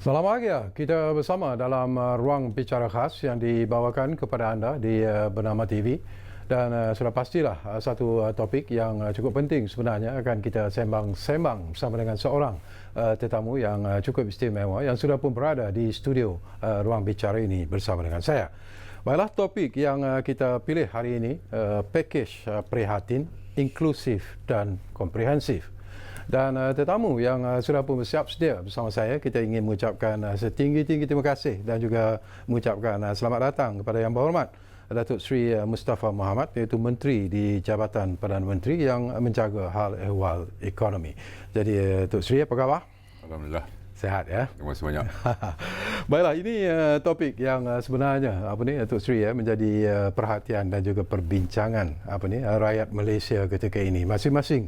Selamat pagi, kita bersama dalam ruang bicara khas yang dibawakan kepada anda di Bernama TV, dan sudah pastilah satu topik yang cukup penting sebenarnya akan kita sembang-sembang bersama dengan seorang tetamu yang cukup istimewa yang sudah pun berada di studio ruang bicara ini bersama dengan saya. Baiklah, topik yang kita pilih hari ini, pakej prihatin, inklusif dan komprehensif. Dan tetamu yang sudah pun bersiap sedia bersama saya, kita ingin mengucapkan setinggi-tinggi terima kasih dan juga mengucapkan selamat datang kepada Yang Berhormat Datuk Seri Mustafa Mohamad, iaitu Menteri di Jabatan Perdana Menteri yang menjaga hal ehwal ekonomi. Jadi Datuk Seri, apa khabar? Alhamdulillah. Sehat ya. Terima kasih banyak. Baiklah, ini topik yang sebenarnya Datuk Seri menjadi perhatian dan juga perbincangan rakyat Malaysia ketika ini. Masing-masing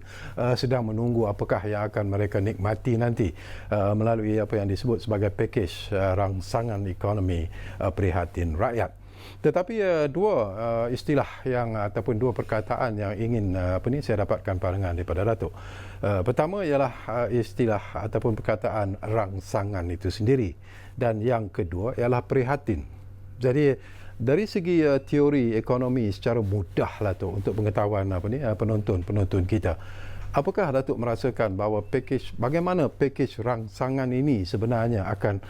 sedang menunggu apakah yang akan mereka nikmati nanti melalui apa yang disebut sebagai pakej rangsangan ekonomi prihatin rakyat. Tetapi dua istilah yang ataupun dua perkataan yang ingin saya dapatkan pandangan daripada Datuk. Pertama ialah istilah ataupun perkataan rangsangan itu sendiri, dan yang kedua ialah prihatin. Jadi dari segi teori ekonomi secara mudahlah tu untuk pengetahuan penonton kita. Apakah Datuk merasakan bahawa bagaimana pakej rangsangan ini sebenarnya akan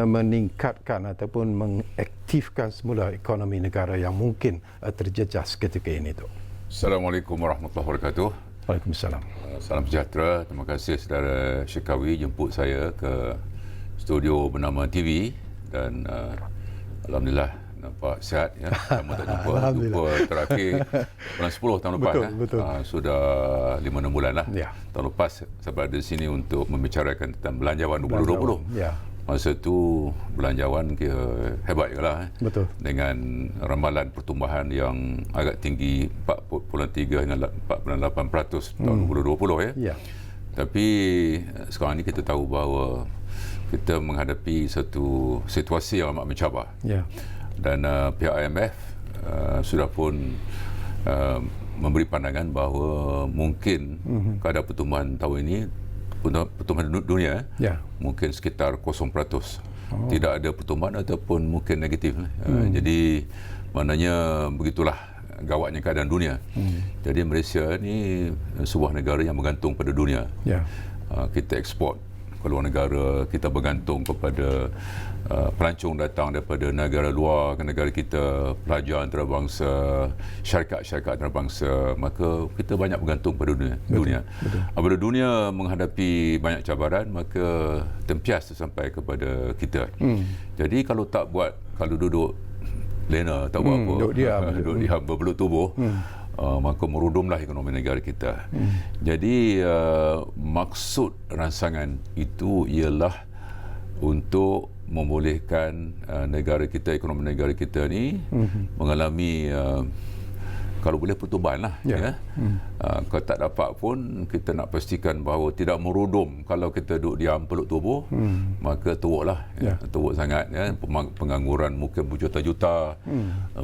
meningkatkan ataupun mengaktifkan semula ekonomi negara yang mungkin terjejas ketika ini tu? Assalamualaikum warahmatullahi wabarakatuh. Waalaikumsalam. Salam sejahtera. Terima kasih saudara Syikawi jemput saya ke studio Bernama TV, dan alhamdulillah nampak sihat ya. Lama tak jumpa terakhir bulan 10 tahun lepas. Betul. Sudah 5-6 bulan lah. Ya. Tahun lepas saya berada di sini untuk membicarakan tentang belanjawan 2020. Ya. Masa tu belanjawan hebat je lah. Betul. Dengan ramalan pertumbuhan yang agak tinggi 4.3 hingga 4.8% tahun 2020 ya. Tapi sekarang ni kita tahu bahawa kita menghadapi satu situasi yang amat mencabar. Ya. Dan pihak IMF sudah pun memberi pandangan bahawa mungkin kadar pertumbuhan tahun ini, pertumbuhan dunia mungkin sekitar 0%. Tidak ada pertumbuhan ataupun mungkin negatif. Jadi maknanya begitulah gawatnya keadaan dunia. Jadi Malaysia ni sebuah negara yang bergantung pada dunia. Kita ekspor ke luar negara, kita bergantung kepada pelancong datang daripada negara luar ke negara kita, pelajar antarabangsa, syarikat-syarikat antarabangsa, maka kita banyak bergantung pada dunia. Apabila dunia menghadapi banyak cabaran, maka tempias sampai kepada kita. Jadi kalau duduk lena, tak buat apa, duduk diam berbelut tubuh, maka merudumlah ekonomi negara kita. Jadi maksud rancangan itu ialah untuk membolehkan negara kita, ekonomi negara kita ni mengalami kalau boleh pertumbuhan lah. Kalau tak dapat pun kita nak pastikan bahawa tidak merudum. Kalau kita duduk diam peluk tubuh, maka teruklah, teruk sangat ya. Pengangguran mungkin berjuta-juta,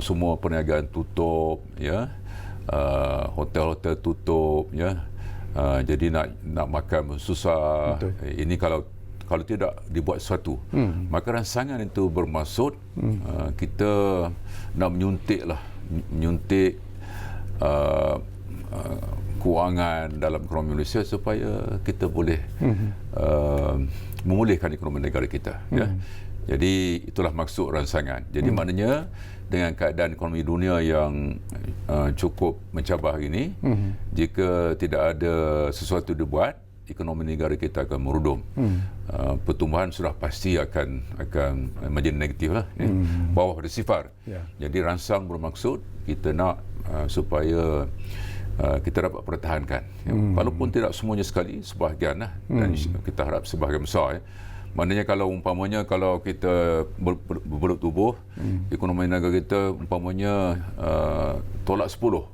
semua perniagaan tutup ya. Hotel-hotel tutup ya. Jadi nak makan susah. Ini kalau tidak dibuat sesuatu, maka rancangan itu bermaksud kita nak menyuntik kewangan dalam ekonomi Malaysia supaya kita boleh memulihkan ekonomi negara kita ya. Jadi itulah maksud rancangan. Jadi maknanya dengan keadaan ekonomi dunia yang cukup mencabar ini, jika tidak ada sesuatu dibuat, ekonomi negara kita akan merudum. Pertumbuhan sudah pasti akan menjadi negatif lah, bawah dari sifar. Jadi rangsang bermaksud kita nak supaya kita dapat pertahankan. Walaupun tidak semuanya sekali, sebahagian lah, dan kita harap sebahagian besar. Maknanya kalau umpamanya kalau kita berbelut tubuh, ekonomi negara kita umpamanya tolak 10,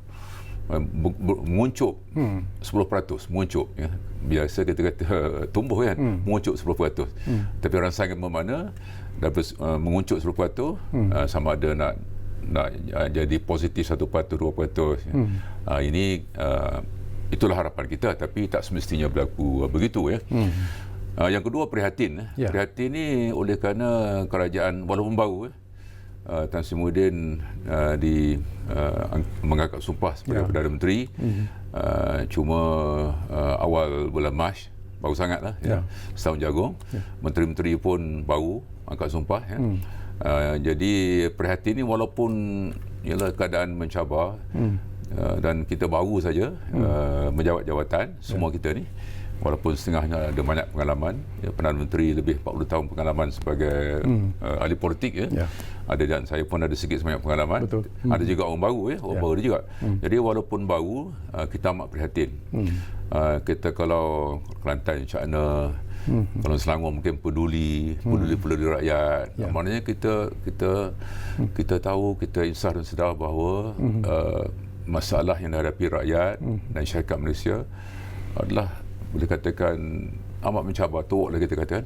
menguncup 10%, menguncup ya. Biasa kita kata tumbuh kan, menguncup 10%. Tapi rancangan bermakna dapat menguncup 10%, sama ada nak jadi positif 1%, 2%. Ini itulah harapan kita, tapi tak semestinya berlaku begitu ya. Yang kedua prihatin. Prihatin ni oleh kerana kerajaan walaupun baru Tan Sri Muhyiddin mengangkat sumpah sebagai Perdana Menteri. Cuma awal bulan Mac baru sangatlah setahun jagung. Menteri-menteri pun baru angkat sumpah jadi prihatin ni walaupun ialah keadaan mencabar dan kita baru saja menjawat jawatan semua kita ni, walaupun setengahnya ada banyak pengalaman, Perdana Menteri lebih 40 tahun pengalaman sebagai ahli politik ada, dan saya pun ada sikit sebanyak pengalaman. Ada juga orang baru orang baru juga. Jadi walaupun baru kita amat prihatin. Kita kalau Kelantan, Cakna, kalau Selangor mungkin peduli rakyat. Maknanya kita tahu, kita insaf dan sedar bahawa masalah yang dihadapi rakyat dan syarikat Malaysia adalah boleh katakan amat mencabar, teruk lah kita katakan.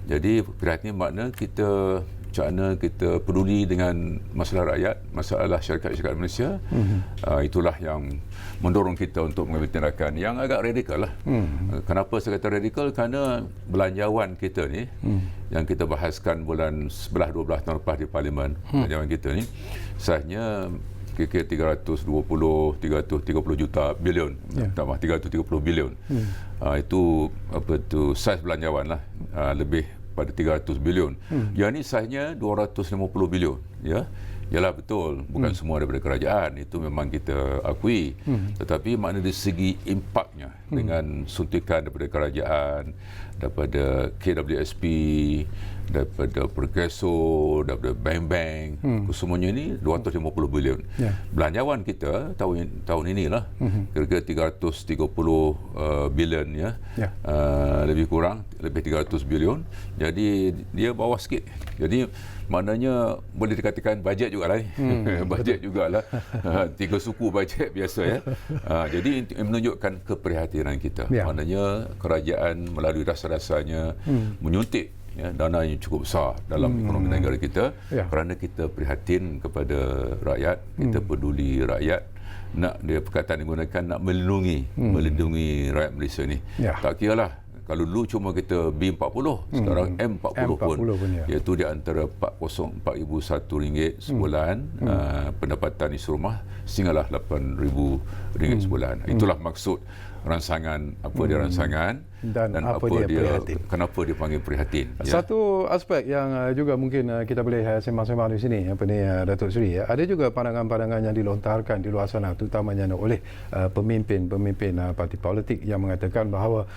Jadi prihatin makna kita peduli dengan masalah rakyat, masalah syarikat Malaysia. Itulah yang mendorong kita untuk mengambil tindakan yang agak radikal lah. Kenapa saya kata radikal? Kerana belanjawan kita ni yang kita bahaskan bulan 11-12 tahun lepas di Parlimen, belanjawan kita ni saiznya kira-kira 330 juta bilion, 330 bilion. Itu saiz belanjawan lah, lebih pada 300 bilion. Yang ni saiznya 250 bilion. Yalah, betul, bukan semua daripada kerajaan, itu memang kita akui. Tetapi makna dari segi impaknya dengan suntikan daripada kerajaan, daripada KWSP, daripada Progreso, daripada bank-bank, semuanya ni 250 bilion. Belanjawan kita tahun inilah kira-kira 330 bilion lebih kurang, lebih 300 bilion. Jadi dia bawah sikit. Jadi maknanya boleh dikatakan bajet jugalah ni. Bajet jugalah. 3 suku bajet biasa jadi menunjukkan keprihatinan kita. Maknanya kerajaan melalui dasar-dasarnya menyuntik dana yang cukup besar dalam ekonomi negara kita kerana kita prihatin kepada rakyat, kita peduli rakyat. Dia perkataan digunakan nak melindungi rakyat Malaysia ni. Tak kiralah kalau dulu cuma kita B40, sekarang M40 pun, iaitu di antara RM4,041 sebulan, pendapatan isi rumah sehinggalah RM8,000 sebulan. Itulah maksud ransangan, apa dia ransangan dan apa dia kenapa dia panggil prihatin. Satu aspek yang juga mungkin kita boleh sembang-sembang di sini, Datuk Seri, ada juga pandangan-pandangan yang dilontarkan di luar sana, terutamanya oleh pemimpin parti politik yang mengatakan bahawa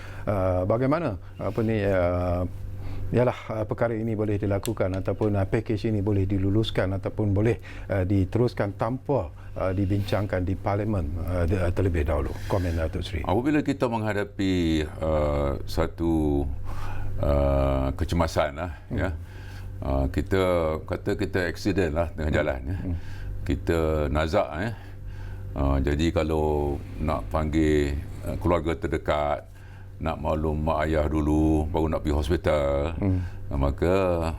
bagaimana ialah perkara ini boleh dilakukan ataupun pakej ini boleh diluluskan ataupun boleh diteruskan tanpa dibincangkan di Parlimen terlebih dahulu. Komen Datuk Seri. Apabila kita menghadapi satu kecemasan kita kata kita aksiden lah tengah jalan kita nazak jadi kalau nak panggil keluarga terdekat, nak maklum mak ayah dulu, baru nak pergi hospital, maka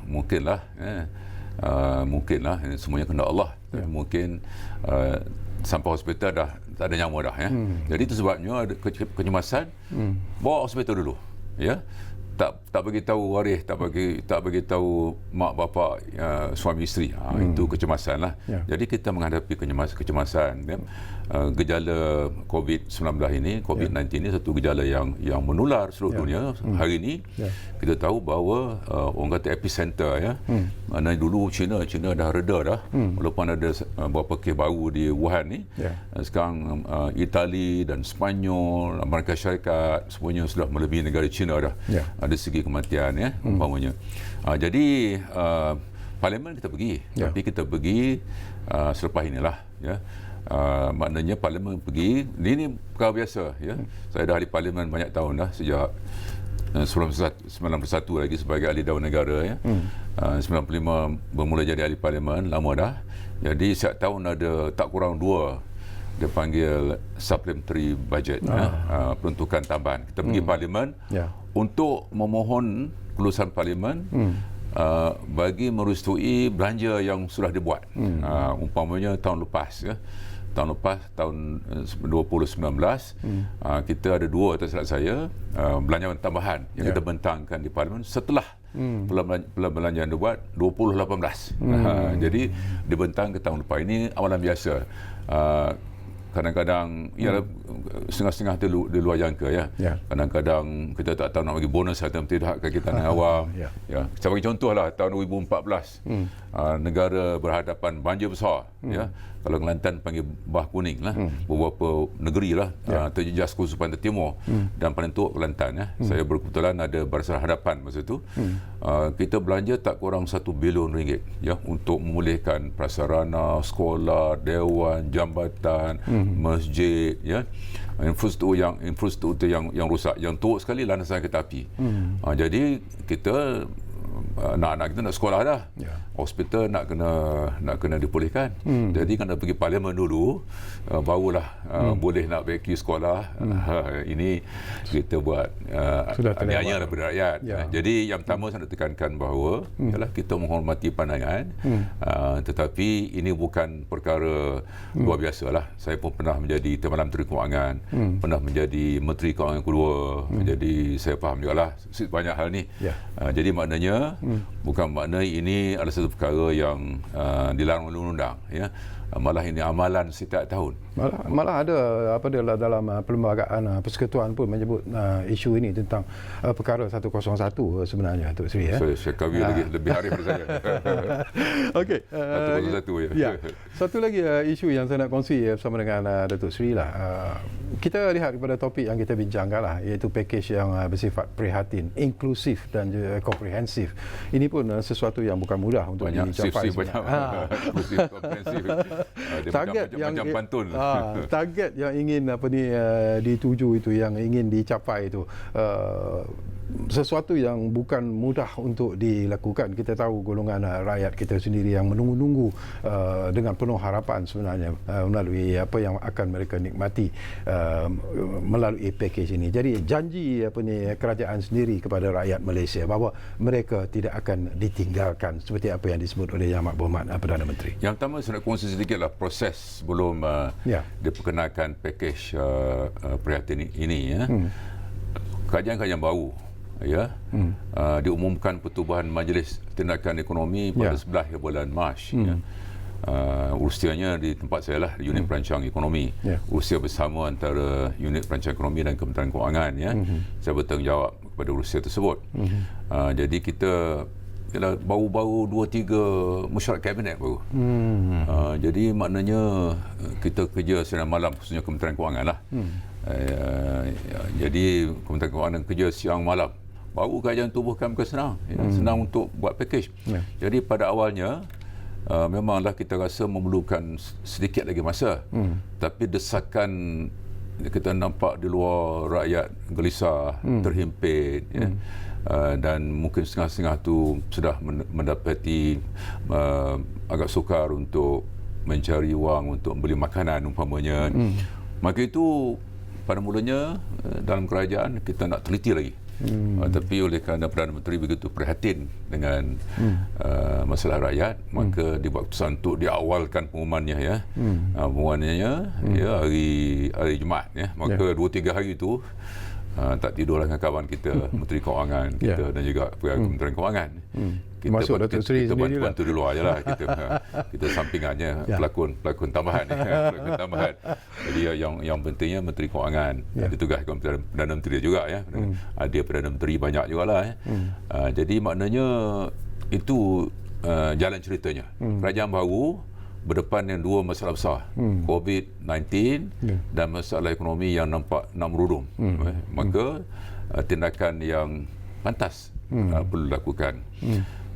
mungkinlah semuanya kehendak Allah. Mungkin sampai hospital dah tak ada nyawa dah Jadi itu sebabnya ada kecemasan, bawa hospital dulu tak bagi tahu waris, tak bagi tahu mak bapak, suami isteri. Itu kecemasan lah. Jadi kita menghadapi kecemasan. Gejala COVID-19 ini, COVID-19 ini satu gejala yang menular seluruh dunia. Hari ini kita tahu bahawa orang kata epicenter mana dulu China dah reda dah, walaupun ada beberapa kes baru di Wuhan ni. Sekarang Itali dan Sepanyol, Amerika Syarikat, semuanya sudah melebihi negara China dah. Ada segi kematian umpamanya. Jadi Parlimen kita pergi, tapi kita pergi selepas inilah maknanya Parlimen pergi, ini perkara biasa Saya dah ahli Parlimen banyak tahun dah, sejak 91 lagi sebagai ahli Dewan Negara 95 bermula jadi ahli Parlimen, lama dah. Jadi setiap tahun ada tak kurang 2 dia panggil supplementary budget, peruntukan tambahan. Kita pergi Parlimen untuk memohon kelulusan Parlimen bagi merestui belanja yang sudah dibuat. Umpamanya tahun lepas tahun lepas, tahun 2019, kita ada 2 atas silap saya belanjawan tambahan yang kita bentangkan di Parlimen setelah belanjaan dibuat 2018. Jadi dibentang ke tahun lepas. Ini amalan biasa. Kadang-kadang setengah-setengah di luar jangka ya. Kadang-kadang kita tak tahu nak bagi bonus atau tidak ke kita tanah awam. Ya. Saya bagi contohlah tahun 2014 negara berhadapan banjir besar ya. Kalau Kelantan panggil bah kuning lah. Beberapa negeri lah terjejas khusus pantai timur dan paling teruk Kelantan ya. Saya berkebetulan ada barisan hadapan masa itu. Kita belanja tak kurang 1 bilion ringgit ya untuk memulihkan prasarana, sekolah, dewan, jambatan, masjid ya. Infrastruktur yang rusak, yang teruk sekali landasan kereta api. Jadi kita anak-anak kita nak sekolah dah, hospital nak kena dipulihkan. Jadi kena pergi parlimen dulu, barulah boleh nak pergi sekolah. Ini kita buat aniaya daripada rakyat. Jadi yang pertama saya nak tekankan bahawa ialah kita menghormati pandangan, tetapi ini bukan perkara luar biasa lah. Saya pun pernah menjadi Timbalan Menteri Kewangan, pernah menjadi Menteri Kewangan kedua. Jadi saya faham juga lah banyak hal ni. Jadi maknanya bukan makna ini adalah satu perkara yang dilarang oleh undang-undang ya. Malah ini amalan setiap tahun. Malah ada dalam perlembagaan persekutuan pun menyebut isu ini tentang perkara 101 sebenarnya Tok Sri ya. Saya kahwin lebih arif dari saya. Okey. 101 ya. Satu lagi isu yang saya nak kongsi bersama dengan Datuk Sri lah. Kita lihat kepada topik yang kita bincangkan lah, iaitu pakej yang bersifat prihatin, inklusif dan juga komprehensif. Ini pun sesuatu yang bukan mudah untuk dicapai. Inklusif, komprehensif. Target macam pantun. Target yang ingin dituju itu, yang ingin dicapai itu sesuatu yang bukan mudah untuk dilakukan. Kita tahu golongan rakyat kita sendiri yang menunggu-nunggu dengan penuh harapan sebenarnya melalui apa yang akan mereka nikmati melalui pakej ini. Jadi janji kerajaan sendiri kepada rakyat Malaysia bahawa mereka tidak akan ditinggalkan seperti apa yang disebut oleh Yang Amat Berhormat Perdana Menteri. Yang pertama saya nak kongsi sedikitlah proses sebelum diperkenalkan pakej prihatin ini ya. Kajian-kajian baru ya diumumkan Pertubuhan Majlis Tindakan Ekonomi pada 11 bulan Mac ya. Urusianya di tempat saya lah, unit perancang ekonomi. Urusia bersama antara unit perancang ekonomi dan Kementerian Kewangan ya. Saya bertanggungjawab kepada urusia tersebut. Jadi kita baru-baru 2-3 mesyuarat kabinet baru. Jadi maknanya kita kerja siang malam, khususnya Kementerian Kewangan lah. Jadi Kementerian Kewangan kerja siang malam. Baru kajian tubuhkan bukan senang. Senang untuk buat pakej. Jadi pada awalnya memanglah kita rasa memerlukan sedikit lagi masa. Tapi desakan kita nampak di luar, rakyat gelisah, terhimpit ya. Dan mungkin setengah-setengah tu sudah mendapati agak sukar untuk mencari wang untuk beli makanan umpamanya. Maka itu pada mulanya dalam kerajaan kita nak teliti lagi. Tapi oleh kerana Perdana Menteri begitu prihatin dengan masalah rakyat, maka dibuat keputusan untuk diawalkan pengumumannya ya. Pengumumannya ya hari Jumaat ya. Maka 2-3 hari itu tak tidurlah dengan kawan kita Menteri Kewangan kita dan juga pegawai Kementerian Kewangan. Masuk Datuk Sri sendiri lah. Bantu di luar je lah. Kita sampingannya pelakon tambahan. Pelakon tambahan. Jadi yang pentingnya Menteri Kewangan ditugaskan Perdana Menteri juga ya. Ada Perdana Menteri banyak jugalah. Jadi maknanya itu jalan ceritanya. Kerajaan baru berdepan dengan 2 masalah besar, COVID-19 dan masalah ekonomi yang nampak nak merudum. Maka tindakan yang pantas perlu dilakukan.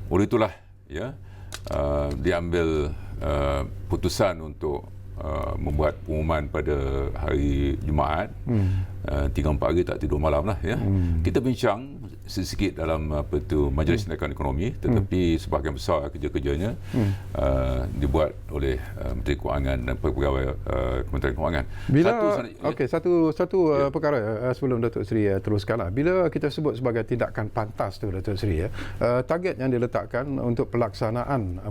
Oleh itulah ya diambil putusan untuk membuat pengumuman pada hari Jumaat. 3-4 hari tak tidur malam lah ya. Kita bincang sedikit dalam Majlis Tindakan Ekonomi, tetapi sebahagian besar kerja-kerjanya dibuat oleh Menteri Kewangan dan pegawai Kementerian Kewangan. Bila satu perkara sebelum Datuk Sri teruskanlah. Bila kita sebut sebagai tindakan pantas tu Datuk Sri target yang diletakkan untuk pelaksanaan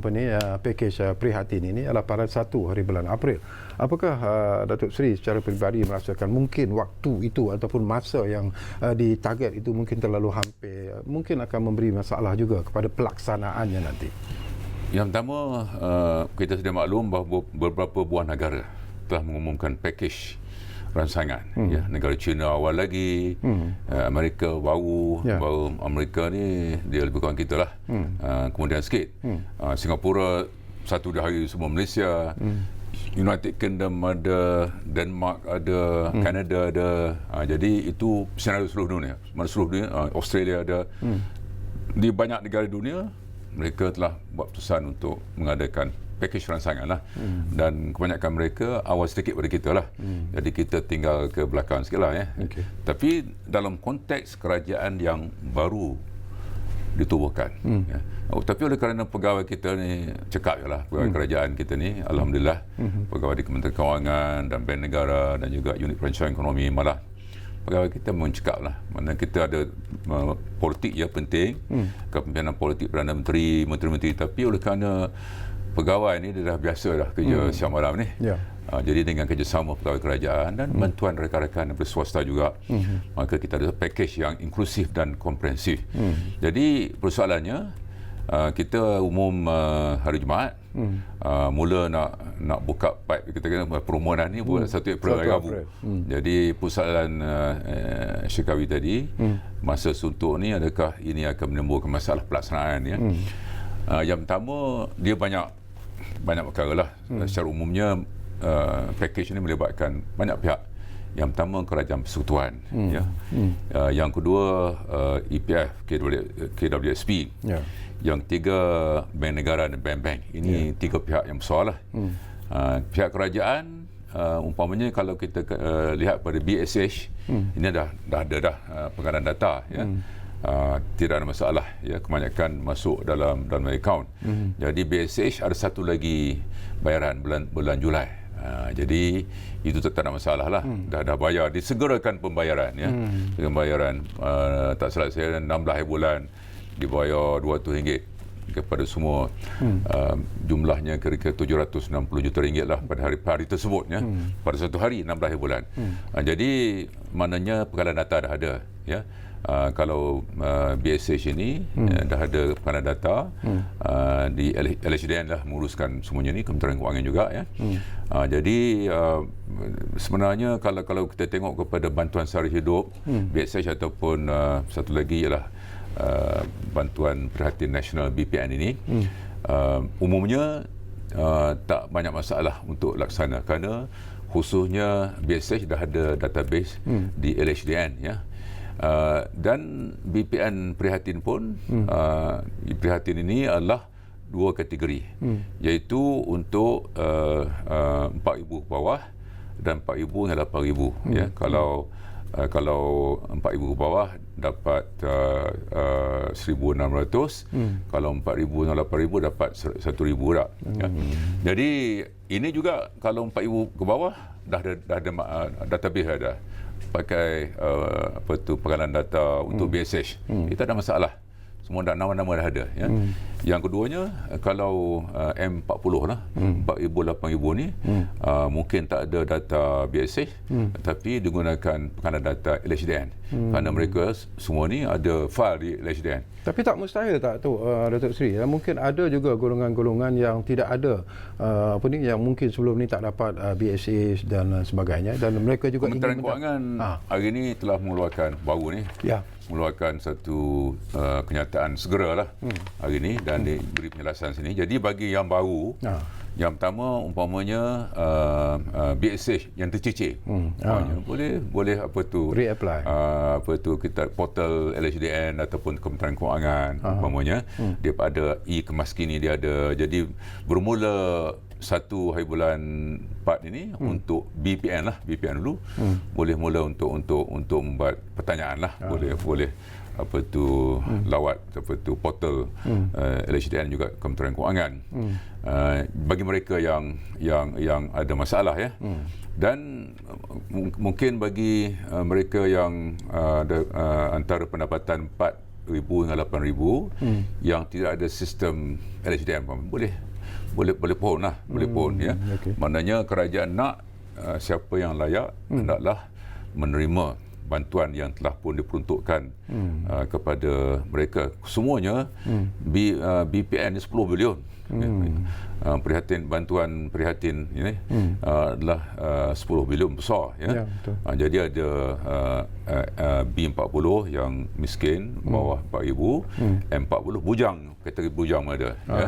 pakej prihatin ini adalah pada 1 hari bulan April. Apakah Datuk Seri secara peribadi merasakan mungkin waktu itu ataupun masa yang ditarget itu mungkin terlalu hampir, mungkin akan memberi masalah juga kepada pelaksanaannya nanti? Yang pertama, kita sudah maklum bahawa beberapa buah negara telah mengumumkan pakej rancangan. Ya, negara China awal lagi, Amerika baru Amerika ni dia lebih kurang kita lah. Kemudian sikit, Singapura satu hari sebelum Malaysia, United Kingdom ada, Denmark ada, Canada ada. Jadi itu senario seluruh dunia. Seluruh dunia, Australia ada. Di banyak negara dunia mereka telah buat keputusan untuk mengadakan pakej rancangan lah. Dan kebanyakan mereka awal sedikit pada kita lah. Jadi kita tinggal ke belakang sikit lah ya. Tapi dalam konteks kerajaan yang baru ditubuhkan. Ya. Tapi oleh kerana pegawai kita ni cekap je lah, pegawai kerajaan kita ni, alhamdulillah, pegawai di Kementerian Kewangan dan Bank Negara dan juga unit perancangan ekonomi, malah pegawai kita memang cekap lah. Mana kita ada politik ya penting, kepimpinan politik Perdana Menteri, menteri-menteri, tapi oleh kerana pegawai ni dia dah biasa dah kerja siang malam ni. Jadi dengan kerjasama pegawai kerajaan dan bantuan rekan-rekan daripada swasta juga, maka kita ada pakej yang inklusif dan komprehensif. Jadi persoalannya, kita umum hari Jumaat, mula nak buka pipe, kita kena permohonan ni buat 1 April Rabu. Jadi persoalan Syikawi tadi, masa suntuk ni adakah ini akan menimbulkan masalah pelaksanaan ya? Yang pertama, dia banyak perkara lah. Secara umumnya pakej ini melibatkan banyak pihak. Yang pertama, kerajaan persekutuan, ya. Yang kedua, EPF, KWSP. Yang ketiga, Bank Negara dan bank-bank. Ini tiga pihak yang besar lah. Pihak kerajaan, umpamanya kalau kita lihat pada BSH, ini dah ada pengadaan data, ya. Tidak ada masalah ya, kebanyakan masuk dalam account. Jadi BSH ada satu lagi bayaran bulan Julai. Jadi itu tak ada masalah lah. Dah bayar, disegerakan pembayaran ya. Dengan bayaran tak salah saya 16 bulan dibayar RM200 kepada semua. Jumlahnya kira-kira RM760 juta lah pada hari tersebut ya. Pada satu hari 16 bulan. Jadi maknanya pengalaman data dah ada ya. Kalau BSH ini dah ada pengadaan data, di LHDN lah menguruskan semuanya ni, Kementerian Kewangan juga ya. Jadi sebenarnya kalau kita tengok kepada bantuan sara hidup, BSH ataupun satu lagi ialah bantuan perhatian nasional BPN ini, umumnya tak banyak masalah untuk laksana kerana khususnya BSH dah ada database di LHDN ya. Dan BPN Prihatin pun, Prihatin ini adalah dua kategori, iaitu untuk 4,000 ke bawah dan 4,000 hingga 8,000 ya. Kalau 4,000 ke bawah dapat 1,600, kalau 4,000 hingga 8,000 dapat 1,000 tak ya. Jadi ini juga kalau 4,000 ke bawah dah ada database ada, pakai pengalaman data untuk BSH. Itu tak ada masalah. Semua nama-nama dah ada ya. Yang keduanya, kalau M40 lah, 4,000 8,000 ni, mungkin tak ada data BSH, tapi digunakan pengalaman data LHDN. Kerana mereka semua ni ada file di LHDN. Tapi tak mustahil tak tu, Datuk Seri? Mungkin ada juga golongan-golongan yang tidak ada yang mungkin sebelum ni tak dapat BSH dan sebagainya, dan mereka juga Kementerian Kewangan hari ini telah mengeluarkan baru ni. Ya. Mengeluarkan satu kenyataan segera lah hari ini dan diberi penjelasan sini. Jadi bagi yang baru, yang pertama umpamanya BSH yang tercicir, boleh apa tu reapply, kita portal LHDN ataupun Kementerian Kewangan umpamanya, dia ada e-kemaskini dia ada. Jadi bermula 1 hari bulan 4 ini untuk BPN lah, BPN dulu boleh mula untuk membuat pertanyaan lah, boleh apa tu lawat apa tu portal LHDN juga Kementerian Kewangan. Bagi mereka yang ada masalah ya. Dan mungkin bagi mereka yang ada antara pendapatan 4,000 hingga 8,000 yang tidak ada sistem LHDN, boleh pohon lah, boleh pohon ya. Maknanya kerajaan nak siapa yang layak hendaklah menerima bantuan yang telah pun diperuntukkan kepada mereka. Semuanya BPN 10 bilion. Bantuan prihatin ini adalah 10 bilion besar ya. Jadi ada B40 yang miskin bawah 4,000, M40 bujang, kategori bujang ada ya.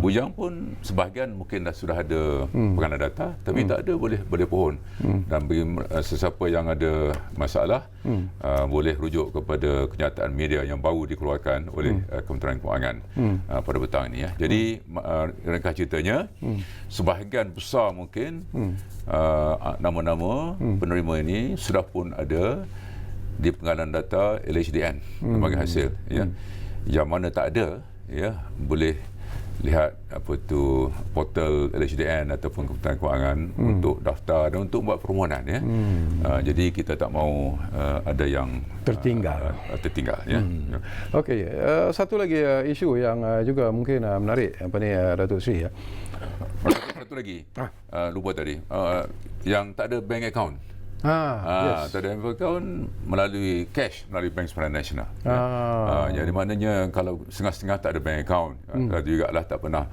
Bujang pun sebahagian mungkin sudah ada pengguna data, tapi tak ada boleh pohon. Dan bagi sesiapa yang ada masalah boleh rujuk kepada kenyataan media yang baru dikeluarkan oleh Kementerian Kewangan pada petang ini ya. Jadi ringkas ceritanya, sebahagian besar mungkin nama-nama penerima ini sudah pun ada di penggalan data LHDN sebagai hasil ya. Yang mana tak ada ya, boleh lihat portal LHDN ataupun Kementerian Kewangan untuk daftar dan untuk buat permohonan ya. Jadi kita tak mahu ada yang tertinggal ya. Okey, satu lagi isu yang juga mungkin menarik Datuk Seri ya. Satu lagi lupa tadi, yang tak ada bank account. Tak ada bank account melalui cash, melalui Bank Sempadan Nasional. Jadi maknanya kalau setengah-setengah tak ada bank account, kalau jugalah tak pernah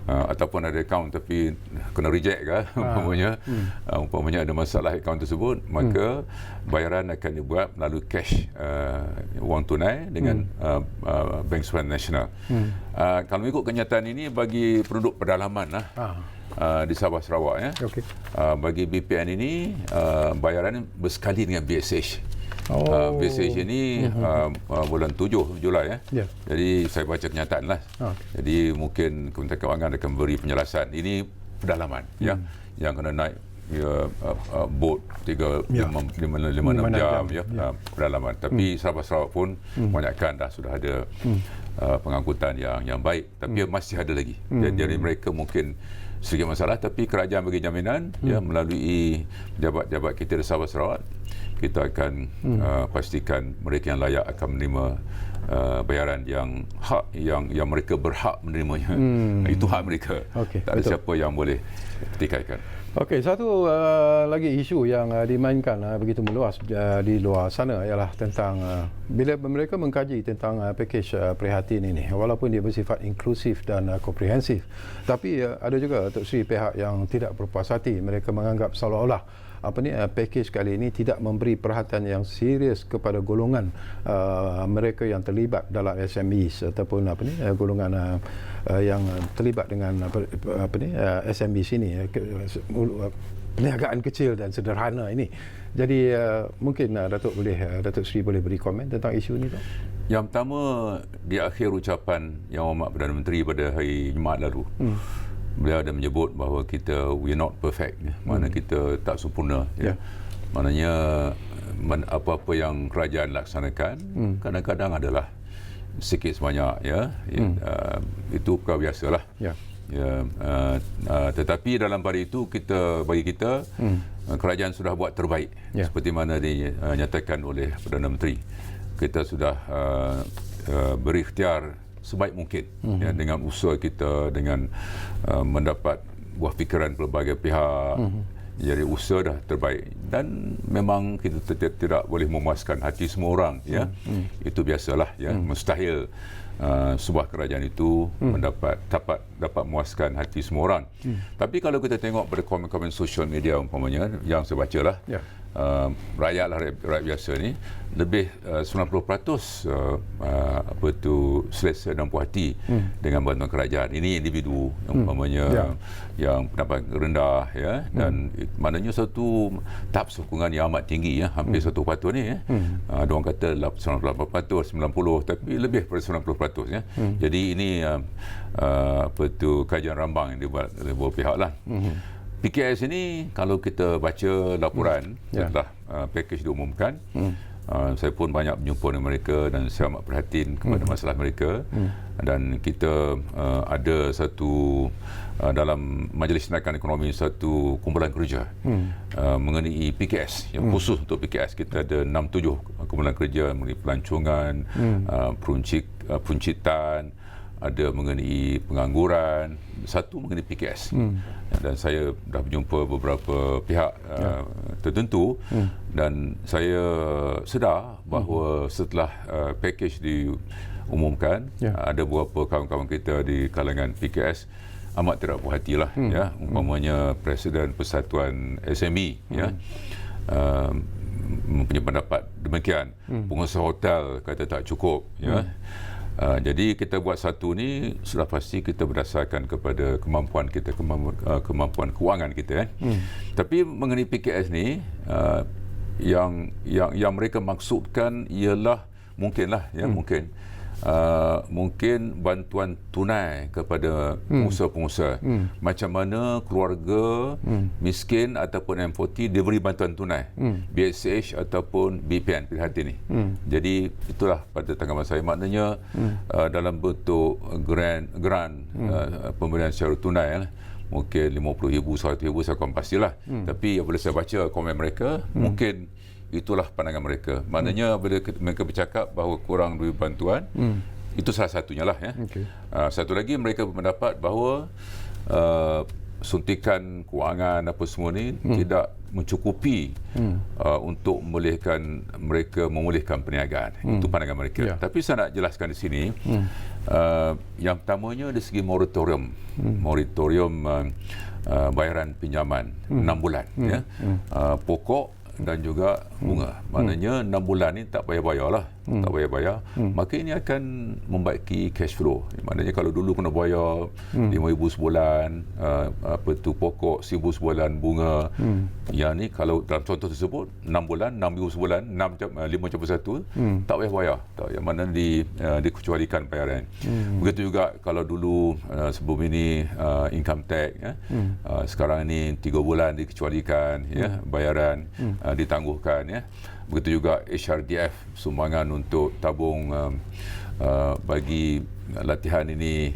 ataupun ada account tapi kena reject umpamanya ada masalah account tersebut, maka bayaran akan dibuat melalui cash, wang tunai dengan Bank Sempadan Nasional. Kalau ikut kenyataan ini bagi penduduk pedalaman di Sabah Sarawak ya. Bagi BPN ini bayaran bersekali dengan BSH. BSH ini bulan 7 Julai ya. Jadi saya baca kenyataan lah. Jadi mungkin Kementerian Kewangan akan beri penjelasan. Ini pedalaman ya, yang kena naik bot 5-6 jam ya, pedalaman. Tapi Sabah Sarawak pun kebanyakan dah sudah ada pengangkutan yang baik, tapi masih ada lagi. Jadi mereka mungkin sedikit masalah, tapi kerajaan bagi jaminan ya, melalui pejabat-pejabat kita di Sabah Sarawak, kita akan pastikan mereka yang layak akan menerima bayaran yang mereka berhak menerimanya. Itu hak mereka. Tak ada siapa yang boleh tikaikan. Okey, satu lagi isu yang dimainkan begitu meluas di luar sana ialah tentang bila mereka mengkaji tentang pakej prihatin ini, walaupun dia bersifat inklusif dan komprehensif, tapi ada juga Datuk Seri pihak yang tidak berpuas hati. Mereka menganggap seolah-olah pakej kali ini tidak memberi perhatian yang serius kepada golongan mereka yang terlibat dalam SMEs ataupun golongan yang terlibat dengan SMEs ini, perniagaan kecil dan sederhana ini. Jadi mungkin Datuk Seri boleh beri komen tentang isu ini. Yang pertama, di akhir ucapan Yang Amat Perdana Menteri pada hari Jumaat lalu, beliau ada menyebut bahawa we're not perfect, mana kita tak sempurna ya. Maknanya apa-apa yang kerajaan laksanakan kadang-kadang adalah sikit sebanyak ya, itu perkara biasalah tetapi dalam pada itu bagi kita kerajaan sudah buat terbaik seperti mana dinyatakan oleh Perdana Menteri. Kita sudah berikhtiar sebaik mungkin ya, dengan usaha kita, dengan mendapat buah fikiran pelbagai pihak. Jadi usaha dah terbaik dan memang kita tidak boleh memuaskan hati semua orang ya. Itu biasalah ya, mustahil sebuah kerajaan itu dapat memuaskan hati semua orang. Tapi kalau kita tengok pada komen-komen sosial media umpamanya yang saya bacalah, rakyat biasa ni lebih 90% selesa dan puas hati dengan bantuan kerajaan. Ini individu yang umpamanya yang pendapat rendah ya, dan maknanya satu tahap sokongan yang amat tinggi ya, hampir 1% ni ya. Ada orang kata 98%, 90%, tapi lebih daripada 90% ya. Jadi ini kajian rambang yang dibuat oleh beberapa pihak lah. PKS ini kalau kita baca laporan setelah pakej diumumkan, saya pun banyak berjumpa dengan mereka dan saya amat perhatian kepada masalah mereka. Dan kita ada satu dalam Majlis Tindakan Ekonomi satu kumpulan kerja mengenai PKS yang khusus untuk PKS. Kita ada 6-7 kumpulan kerja mengenai pelancongan, peruncitan, ada mengenai pengangguran, satu mengenai PKS. Dan saya dah berjumpa beberapa pihak tertentu dan saya sedar bahawa setelah pakej diumumkan, ada beberapa kawan-kawan kita di kalangan PKS amat tidak puas hatilah, ya, umpamanya Presiden Persatuan SME, ya, mempunyai pendapat demikian. Pengusaha hotel kata tak cukup, ya. Jadi kita buat satu ni sudah pasti kita berdasarkan kepada kemampuan kita, kemampuan kewangan kita, kan. Tapi mengenai PKS ni, yang mereka maksudkan ialah mungkinlah, ya, mungkin bantuan tunai kepada pengusaha-pengusaha. Macam mana keluarga miskin ataupun M40 diberi bantuan tunai, BSH ataupun BPN pilihan hati ni. Jadi itulah pada tanggapan saya, maknanya dalam bentuk grant pemberian secara tunai, mungkin 50,000, 100,000 saya akan pastilah. Tapi apabila saya baca komen mereka, mungkin itulah pandangan mereka. Maknanya bila mereka bercakap bahawa kurang duit bantuan, itu salah satunya lah, ya. Satu lagi, mereka berpendapat bahawa suntikan kewangan apa semua ni tidak mencukupi untuk memulihkan perniagaan. Itu pandangan mereka. Tapi saya nak jelaskan di sini, yang pertamanya dari segi moratorium bayaran pinjaman 6 bulan, ya. Pokok dan juga bunga. Maknanya 6 bulan ni tak payah bayar lah. Tak payah bayar. Maka ini akan membaiki cash flow. Maknanya kalau dulu kena bayar 5,000 sebulan, pokok 1,000 sebulan, bunga. Yang ni kalau dalam contoh tersebut 6 bulan, 6,000 sebulan, 5.1 tak payah bayar. Maknanya dikecualikan bayaran. Begitu juga kalau dulu sebelum ini income tax, ya. Sekarang ni 3 bulan dikecualikan, ya, bayaran ditangguhkan, ya. Begitu juga HRDF, sumbangan untuk tabung bagi latihan ini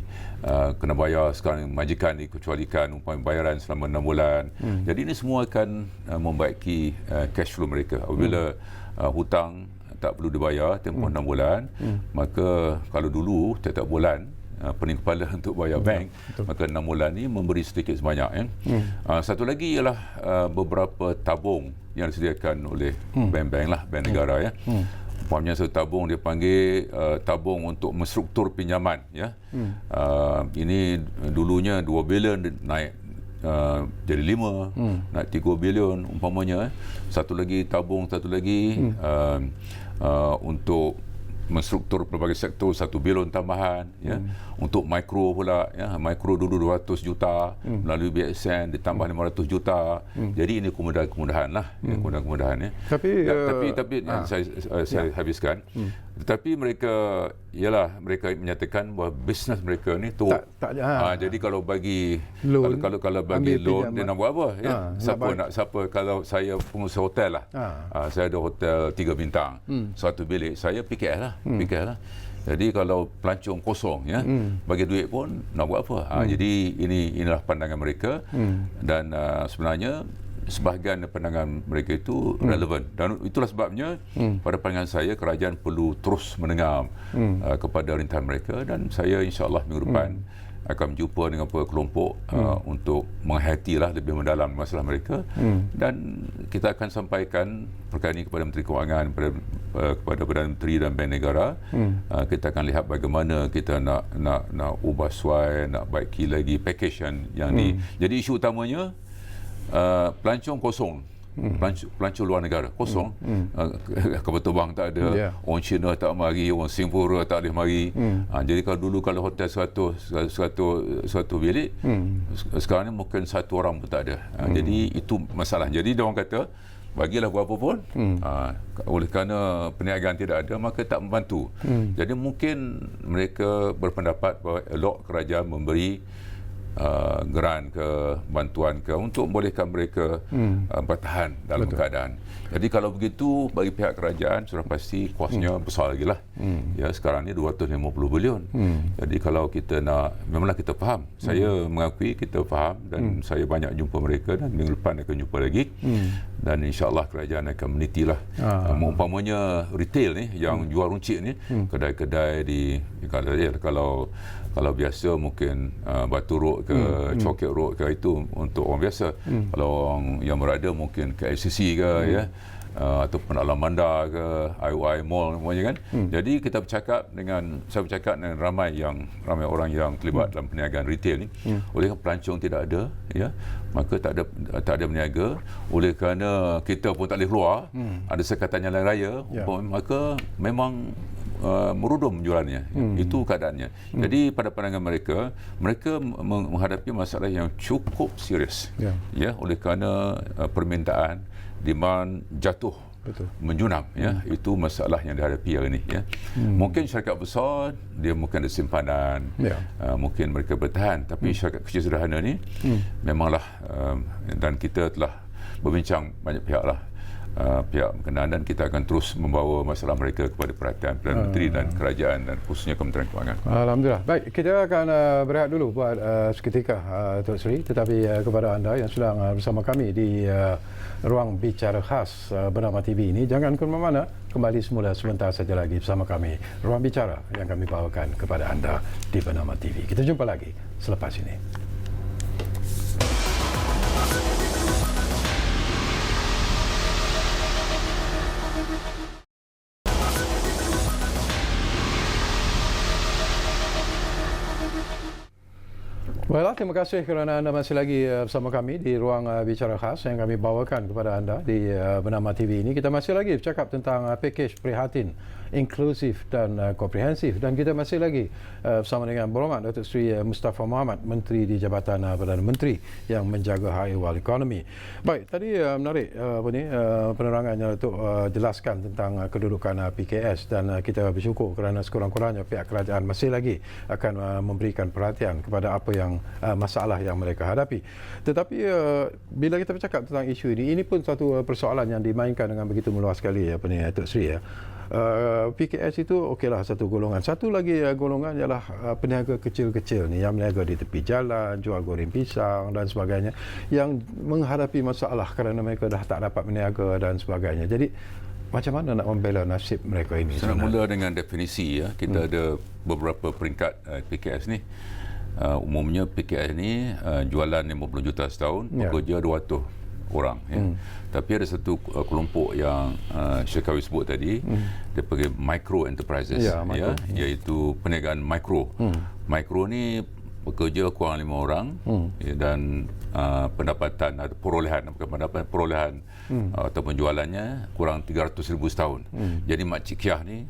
kena bayar, sekarang majikan dikecualikan umpamanya bayaran selama 6 bulan. Jadi ini semua akan membaiki cash flow mereka. Apabila hutang tak perlu dibayar tempoh 6 bulan, maka kalau dulu setiap bulan pening kepala untuk bayar bank, maka 6 bulan ni memberi sedikit sebanyak, ya. Satu lagi ialah beberapa tabung yang disediakan oleh bank-bank lah, bank negara, ya. Umpamanya satu tabung dia panggil tabung untuk menstruktur pinjaman, ya. Ini dulunya 2 bilion naik jadi 5, naik 3 bilion umpamanya. Satu lagi untuk menstruktur pelbagai sektor 1 bilion tambahan, ya. Untuk mikro pula, ya, mikro dulu 200 juta melalui BSN ditambah 500 juta. Jadi ini kemudahan-kemudahan lah, ya, kemudahan-kemudahan, ya. Tapi saya habiskan. Tetapi mereka menyatakan bahawa bisnes mereka ni turun. Jadi kalau bagi loan, kalau bagi loan, dia nak buat apa, ya? Siapa kalau saya pengusaha hotel lah. Saya ada hotel 3 bintang, 1 bilik, saya PKS lah. Jadi kalau pelancong kosong, ya, bagi duit pun nak buat apa? Jadi inilah pandangan mereka, dan sebenarnya sebahagian pandangan mereka itu relevan, dan itulah sebabnya pada pandangan saya kerajaan perlu terus mendengar kepada rintahan mereka, dan saya insya-Allah minggu depan akan berjumpa dengan beberapa kelompok untuk menghayatilah lebih mendalam masalah mereka, dan kita akan sampaikan perkara ini kepada Menteri Kewangan, kepada Perdana Menteri dan Bank Negara. Kita akan lihat bagaimana kita nak ubah suai, nak baiki lagi pakej yang ni. Jadi isu utamanya pelancong kosong, pelancong luar negara kosong, kapal terbang tak ada, orang Cina tak mari, orang Singapura tak boleh mari. Jadi kalau hotel 100 bilik, sekarang ni mungkin 1 orang pun tak ada. Jadi itu masalah. Jadi dia orang kata bagilah berapa pun, oleh kerana perniagaan tidak ada maka tak membantu. Jadi mungkin mereka berpendapat bahawa elok kerajaan memberi grant ke, bantuan ke, untuk membolehkan mereka bertahan dalam keadaan. Jadi kalau begitu, bagi pihak kerajaan sudah pasti kosnya besar lagi lah. Ya, sekarang ni 250 bilion. Jadi kalau kita nak, memanglah kita faham, saya mengakui kita faham, dan saya banyak jumpa mereka, dan minggu depan akan jumpa lagi. Dan insya-Allah kerajaan akan menitilah. Umpamanya retail ni yang jual runcit ni, kedai-kedai kalau Kalau biasa mungkin batu rok ke coket rok ke, itu untuk orang biasa. Kalau orang yang berada mungkin ke LCC ke ya, ataupun Alam Bandar ke IOI Mall semuanya kan. Jadi saya bercakap dengan ramai orang yang terlibat dalam perniagaan retail ni. Oleh kerana pelancong tidak ada ya, maka tak ada berniaga. Oleh kerana kita pun tak boleh keluar, ada sekatan jalan raya, maka memang merudum jualannya. Itu keadaannya. Jadi pada pandangan mereka menghadapi masalah yang cukup serius. Ya, oleh kerana permintaan, demand jatuh, menjunam ya. Itu masalah yang dihadapi hari ini ya. Mungkin syarikat besar dia mungkin ada simpanan, mungkin mereka bertahan, tapi syarikat kecil sederhana ni memanglah, dan kita telah berbincang banyak pihak lah, pihak berkenaan, dan kita akan terus membawa masalah mereka kepada perhatian Perdana Menteri dan kerajaan dan khususnya Kementerian Kewangan. Alhamdulillah. Baik, kita akan berehat dulu buat seketika, Tok Sri, tetapi kepada anda yang sedang bersama kami di ruang bicara khas Bernama TV ini, jangan ke mana-mana, kembali semula sebentar saja lagi bersama kami, ruang bicara yang kami bawakan kepada anda di Bernama TV. Kita jumpa lagi selepas ini. Baiklah, terima kasih kerana anda masih lagi bersama kami di ruang bicara khas yang kami bawakan kepada anda di Bernama TV ini. Kita masih lagi bercakap tentang pakej prihatin, inklusif dan komprehensif, dan kita masih lagi bersama dengan Berhormat Datuk Seri Mustafa Mohamed, Menteri di Jabatan Perdana Menteri yang menjaga hak ehwal ekonomi. Baik, tadi menarik penerangan yang Datuk jelaskan tentang kedudukan PKS, dan kita bersyukur kerana sekurang-kurangnya pihak kerajaan masih lagi akan memberikan perhatian kepada apa yang masalah yang mereka hadapi. Tetapi bila kita bercakap tentang isu ini pun satu persoalan yang dimainkan dengan begitu meluas sekali Datuk Seri ya. PKS itu okeylah satu golongan. Satu lagi golongan ialah peniaga kecil-kecil ni yang berniaga di tepi jalan, jual goreng pisang dan sebagainya, yang menghadapi masalah kerana mereka dah tak dapat berniaga dan sebagainya. Jadi macam mana nak membela nasib mereka ini? Saya nak mula dengan definisi ya. Kita ada beberapa peringkat PKS ni. Umumnya PKS ni jualan 50 juta setahun, bekerja 200 orang ya. Tapi ada satu kelompok yang Syekawi sebut tadi, dia panggil micro enterprises ya, iaitu perniagaan mikro. Mikro ni bekerja kurang 5 orang ya, dan pendapatan atau perolehan ataupun jualannya kurang 300,000 setahun. Jadi Makcik Kiah ni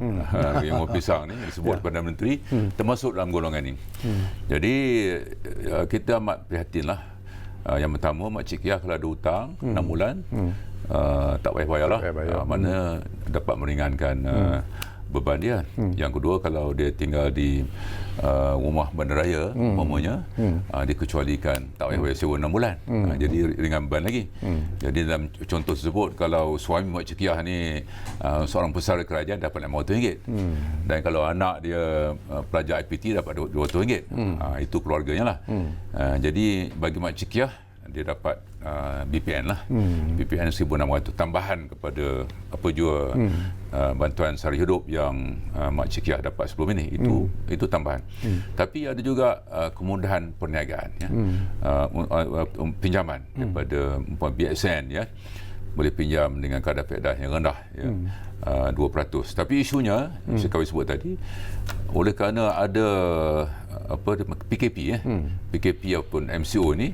yang mau pisang ni disebut Perdana Menteri termasuk dalam golongan ni. Jadi kita amat prihatinlah. Yang pertama, Makcik Kiah kalau ada hutang 6 bulan tak payah bayarlah, mana dapat meringankan beban dia. Yang kedua, kalau dia tinggal di rumah bandaraya umpamanya, dikecualikan tak payah bayar sewa 6 bulan. Jadi ringan beban lagi. Jadi dalam contoh tersebut, kalau suami Makcik Kiah ni seorang pesara kerajaan dapat RM500, dan kalau anak dia pelajar IPT dapat RM200. Itu keluarganya lah. Jadi bagi Makcik Kiah, dia dapat BPN lah. BPN 1,600 tambahan kepada apa jua bantuan sara hidup yang Makcik Kiah dapat sebelum ini. Itu tambahan. Tapi ada juga kemudahan perniagaan ya. Pinjaman daripada BSN ya. Boleh pinjam dengan kadar faedah yang rendah ya. 2%. Tapi isunya Syekawi sebut tadi, oleh kerana ada PKP ya, PKP ataupun MCO ni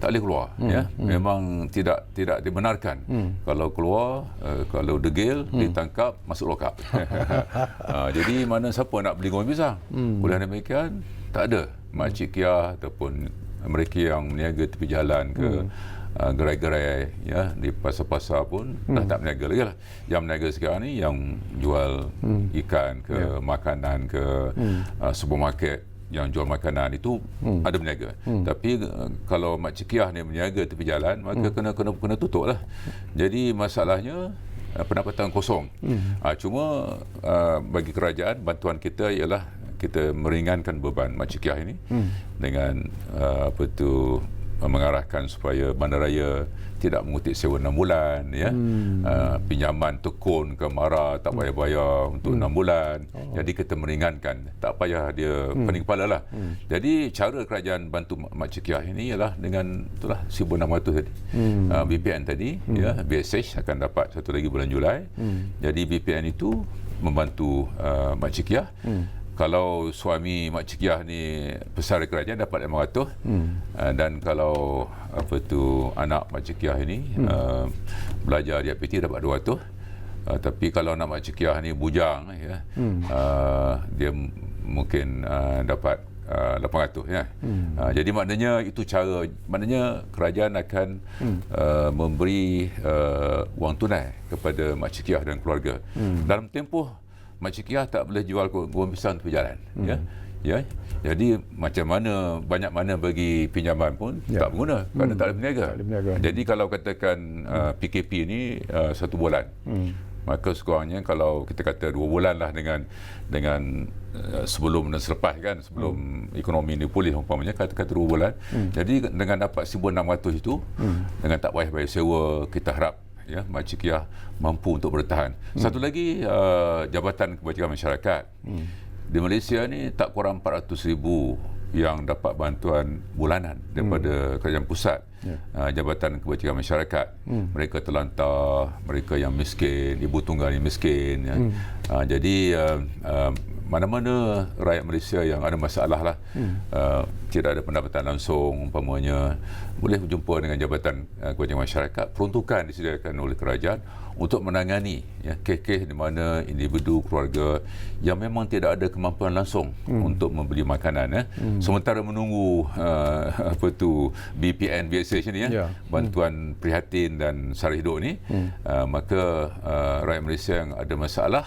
tak boleh keluar ya. Memang tidak dibenarkan. Kalau keluar, kalau degil, ditangkap, masuk lokap. Jadi mana siapa nak beli goreng pisang? Oleh demikian tak ada Makcik Kiah ataupun mereka yang meniaga tepi jalan ke gerai-gerai ya, di pasar-pasar pun dah tak berniaga lagi lah. Yang berniaga sekarang ni yang jual ikan ke, makanan ke, supermarket yang jual makanan itu ada berniaga. Tapi kalau Makcik Kiah ni berniaga tepi jalan, maka kena tutup lah. Jadi masalahnya pendapatan kosong. Cuma bagi kerajaan, bantuan kita ialah kita meringankan beban Makcik Kiah ini dengan mengarahkan supaya bandaraya tidak mengutip sewa 6 bulan, ya. Pinjaman tekun ke mara tak payah bayar untuk 6 bulan. Jadi kita meringankan, tak payah dia pening kepala lah. Jadi cara kerajaan bantu mak cekiah ini ialah dengan itulah 1,600 tadi. BPN tadi, ya, BSH akan dapat satu lagi bulan Julai. Jadi BPN itu membantu mak cekiah. Kalau suami mak cekiah ni pesara kerajaan dapat 500, dan kalau anak mak cekiah ini belajar di APT dapat 200. Tapi kalau anak mak cekiah ni bujang, ya, dia mungkin dapat 800, ya. Jadi maknanya itu maknanya kerajaan akan memberi wang tunai kepada mak cekiah dan keluarga. Dalam tempoh mak cekiah tak boleh jual kebun pisang untuk berjalan, ya. Jadi macam mana, banyak mana bagi pinjaman pun tak berguna kerana tak ada peniaga. Jadi kalau katakan PKP ni 1 bulan, maka sekurangnya kalau kita kata 2 bulan lah dengan sebelum dan selepas, kan, sebelum ekonomi ni pulih umpamanya, kata-kata 2 bulan. Jadi dengan dapat 1,600 itu, dengan tak payah bayar sewa, kita harap, ya, mak cekiah mampu untuk bertahan. Satu lagi, Jabatan Kebajikan Masyarakat di Malaysia ni tak kurang 400,000 yang dapat bantuan bulanan daripada kerajaan pusat. Jabatan Kebajikan Masyarakat, mereka terlantar, mereka yang miskin, ibu tunggal yang miskin, ya. Jadi mana-mana rakyat Malaysia yang ada masalah lah, tidak ada pendapatan langsung umpamanya, boleh berjumpa dengan Jabatan Kebajikan Masyarakat. Peruntukan disediakan oleh kerajaan untuk menangani, ya, kes-kes di mana individu, keluarga yang memang tidak ada kemampuan langsung untuk membeli makanan, ya. Sementara menunggu BPN BSH ni, ya, bantuan prihatin dan sara hidup ni, maka rakyat Malaysia yang ada masalah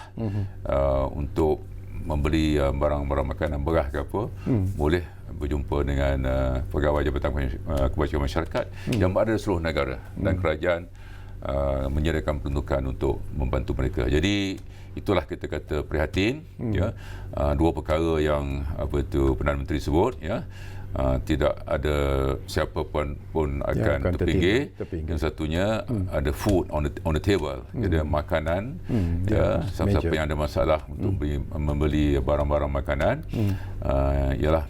untuk membeli barang-barang makanan, beras ke apa, boleh berjumpa dengan pegawai Jabatan Kebajikan Masyarakat yang berada di seluruh negara, dan kerajaan menyediakan peruntukan untuk membantu mereka. Jadi itulah kita kata prihatin, ya. Dua perkara yang Perdana Menteri sebut, ya. Tidak ada siapa pun akan terpinggir. Yang satunya ada food on the table, jadi makanan, ya, siapa-siapa yang ada masalah untuk membeli barang-barang makanan, ialah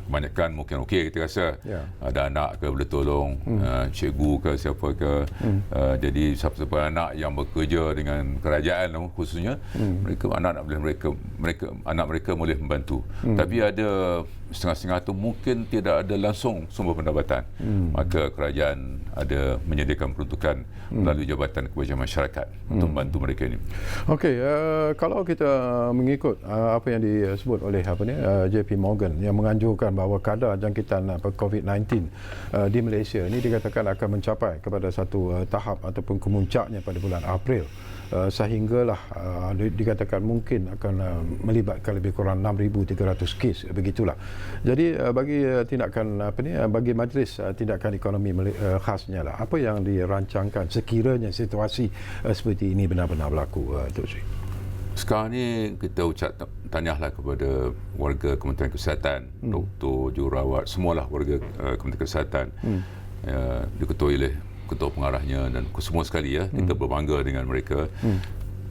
kebanyakan mungkin okey, kita rasa, ada anak ke boleh tolong, cikgu ke siapa ke, jadi siapa-siapa anak yang bekerja dengan kerajaan khususnya, anak mereka boleh membantu. Tapi ada setengah-setengah tu mungkin tidak ada langsung sumber pendapatan, maka kerajaan ada menyediakan peruntukan melalui Jabatan Kebajikan Masyarakat untuk membantu mereka ini. Okey, kalau kita mengikut apa yang disebut oleh JP Morgan yang menganjurkan bahawa kadar jangkitan COVID-19 di Malaysia ini dikatakan akan mencapai kepada satu tahap ataupun kemuncaknya pada bulan April, sehinggalah dikatakan mungkin akan melibatkan lebih kurang 6,300 kes, begitulah. Jadi bagi tindakan bagi Majlis Tindakan Ekonomi khasnya lah, apa yang dirancangkan sekiranya situasi seperti ini benar-benar berlaku, Tok Sri? Sekarang ni kita ucap tahniahlah kepada warga Kementerian Kesihatan, doktor, jururawat, semualah warga Kementerian Kesihatan, diketuai oleh ketua pengarahnya dan semua sekali, ya. Kita berbangga dengan mereka.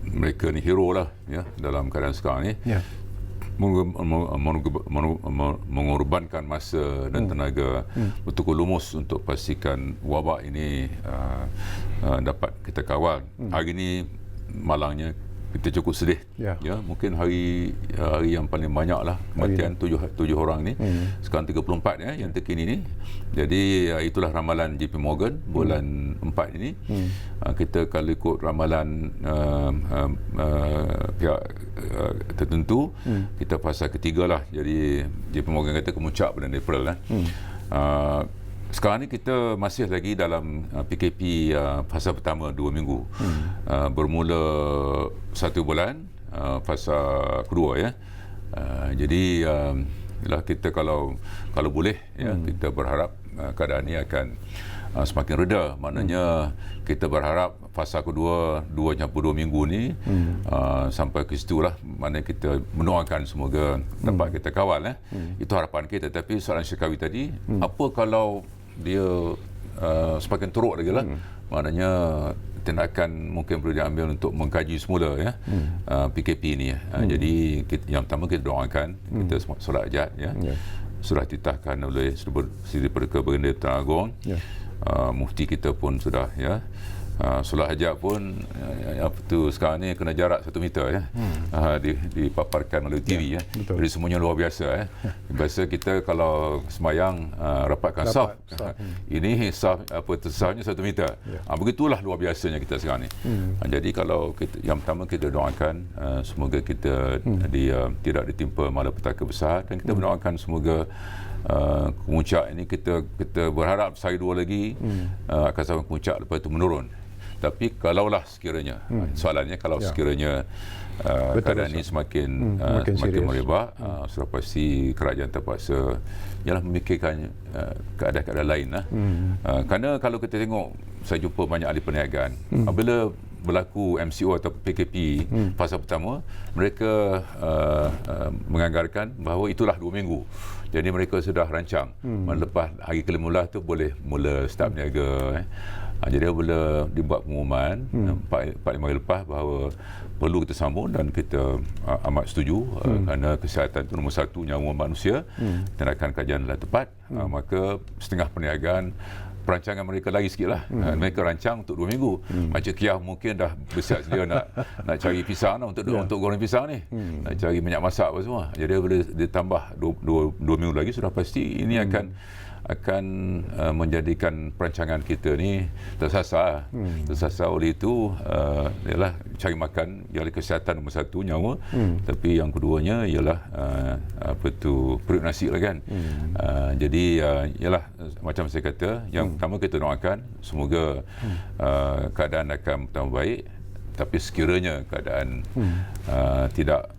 Mereka ni hero lah, ya, dalam keadaan sekarang ni. Mengorbankan masa dan tenaga betul-betul lumus untuk pastikan wabak ini dapat kita kawal. Hari ini malangnya kita cukup sedih, ya. Mungkin hari yang paling banyak lah kematian, 7 orang ni. Sekarang 34, ya, yang terkini ni. Jadi itulah ramalan JP Morgan bulan 4 ini. Kita kalau ikut ramalan pihak tertentu, kita fasa ketiga lah. Jadi JP Morgan kata kemuncak bulan April lah. Sekarang ni kita masih lagi dalam PKP fasa pertama 2 minggu. Bermula 1 bulan fasa kedua, ya. Jadi kita kalau boleh, ya, kita berharap keadaan ini akan semakin reda. Maknanya kita berharap fasa kedua 2 minggu ni sampai ke situ lah. Maknanya kita mendoakan semoga dapat kita kawal, Itu harapan kita. Tapi soalan Syekawi tadi, apa kalau dia semakin teruk lagi lah. Maknanya tindakan mungkin perlu diambil untuk mengkaji semula ya PKP ni ya. Jadi yang pertama kita doakan, kita solat hajat ya. Sudah dititahkan oleh Sri Perdana Baginda Tuan Agong. Mufti kita pun sudah ya. Solat hajat pun apa tu sekarang ni kena jarak 1 meter ya. Dipaparkan oleh TV ya. Jadi semuanya luar biasa ya. Biasa kita kalau sembahyang rapatkan saf. Ini saf apa tu safnya 1 meter. Begitulah luar biasanya kita sekarang ni. Jadi kalau kita, yang pertama kita doakan semoga kita tidak ditimpa malapetaka besar, dan kita mendoakan semoga kemuncak ini kita berharap sehari 2 lagi akan sampai kemuncak, lepas itu menurun. Tapi kalaulah sekiranya soalannya kalau sekiranya keadaan ini semakin merebak, sudah pasti kerajaan terpaksa ialah memikirkan keadaan-keadaan lain lah. Kerana kalau kita tengok, saya jumpa banyak ahli perniagaan, apabila berlaku MCO atau PKP fasa pertama, mereka menganggarkan bahawa itulah 2 minggu. Jadi mereka sudah rancang lepas hari ke-15 tu boleh mula start berniaga. Jadi bila dibuat pengumuman 4-5 hari lepas bahawa perlu kita sambung, dan kita amat setuju kerana kesihatan itu nombor 1, nyawa manusia, tindakan kajian adalah tepat, maka setengah perniagaan perancangan mereka lagi sikit lah. Mereka rancang untuk 2 minggu. Macam Kiah mungkin dah bersiap sedia nak cari pisang untuk goreng pisang ni, nak cari minyak masak apa semua. Jadi bila ditambah 2 minggu lagi, sudah pasti ini akan menjadikan perancangan kita ni tersasar. Oleh itu ialah cari makan, ialah kesihatan nombor 1, nyawa, tapi yang keduanya ialah perut nasi lah kan. Jadi ialah macam saya kata, yang pertama kita doakan semoga keadaan akan bertambah baik, tapi sekiranya keadaan tidak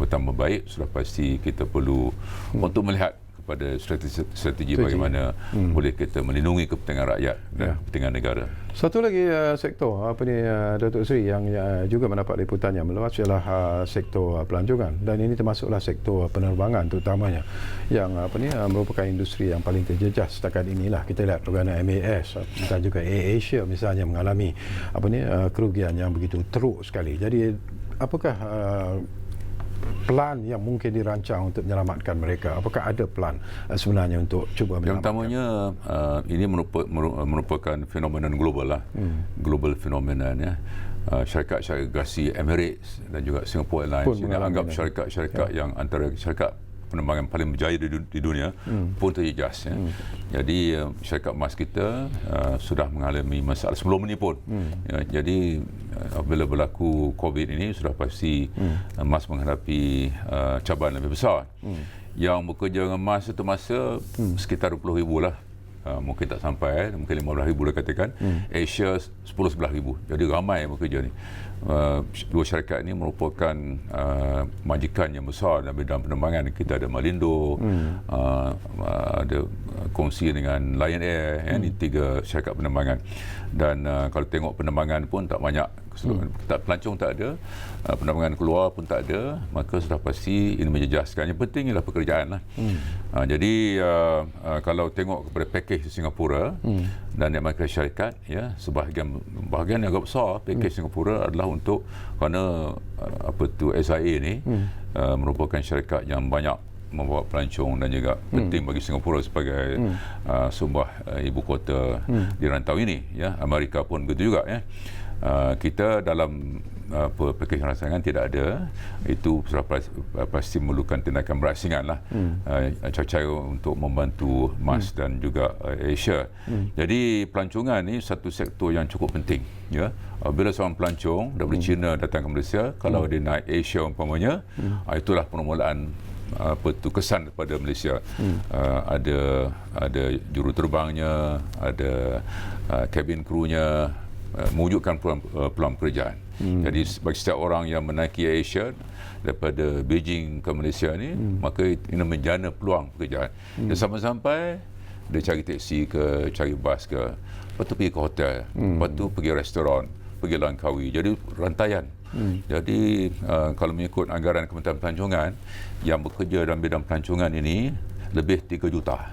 bertambah baik, sudah pasti kita perlu untuk melihat pada strategi bagaimana boleh kita melindungi kepentingan rakyat dan kepentingan negara. Satu lagi sektor Datuk Seri yang juga mendapat liputannya meluas ialah sektor pelancongan, dan ini termasuklah sektor penerbangan terutamanya yang merupakan industri yang paling terjejas setakat inilah. Kita lihat perdana MAS dan juga AirAsia misalnya mengalami kerugian yang begitu teruk sekali. Jadi apakah plan yang mungkin dirancang untuk menyelamatkan mereka? Apakah ada plan sebenarnya untuk cuba menyelamatkan? Yang utamanya ini merupakan fenomena global lah, global fenomena ya. Syarikat-syarikat gasi Emirates dan juga Singapore Airlines ini anggap syarikat-syarikat yang antara syarikat penerbangan paling berjaya di dunia pun terjejas ya. Jadi syarikat emas kita sudah mengalami masalah sebelum ini pun. Jadi apabila berlaku COVID ini, sudah pasti emas menghadapi cabaran lebih besar. Yang bekerja dengan emas itu masa sekitar 20,000 lah. Mungkin tak sampai, mungkin 15,000 dah katakan. Asia 10-11,000. Jadi ramai yang bekerja ni. Dua syarikat ini merupakan majikan yang besar dalam bidang penerbangan. Kita ada Malindo, ada kongsi dengan Lion Air, ini 3 syarikat penerbangan. Dan kalau tengok penerbangan pun tak banyak, pelancong tak ada, penerbangan keluar pun tak ada, maka sudah pasti ini menjejaskan. Yang penting ialah pekerjaan lah. Jadi kalau tengok kepada pakej di Singapura dan yang mereka syarikat, ya, bahagian yang agak besar pakej Singapura adalah untuk kerana SIA ni merupakan syarikat yang banyak membawa pelancong dan juga penting bagi Singapura sebagai sebuah ibu kota di rantau ini ya. Amerika pun begitu juga ya. Kita dalam pakej rangsangan tidak ada, itu pasti memerlukan tindakan berasingan lah, cara-cara untuk membantu MAS dan juga Asia. Jadi pelancongan ni satu sektor yang cukup penting ya. Bila seorang pelancong dari China datang ke Malaysia, kalau dia naik Asia umpamanya, itulah permulaan kesan kepada Malaysia. Ada juru terbangnya, ada kabin krunya, mewujudkan peluang pekerjaan. Jadi bagi setiap orang yang menaiki Asia daripada Beijing ke Malaysia ni, maka ini menjana peluang pekerjaan. Dan sampai-sampai dia cari teksi ke, cari bas ke, lepas tu pergi ke hotel, lepas tu pergi restoran, pergi Langkawi. Jadi rantaian. Jadi kalau mengikut anggaran Kementerian Pelancongan yang bekerja dalam bidang pelancongan ini, lebih 3 juta.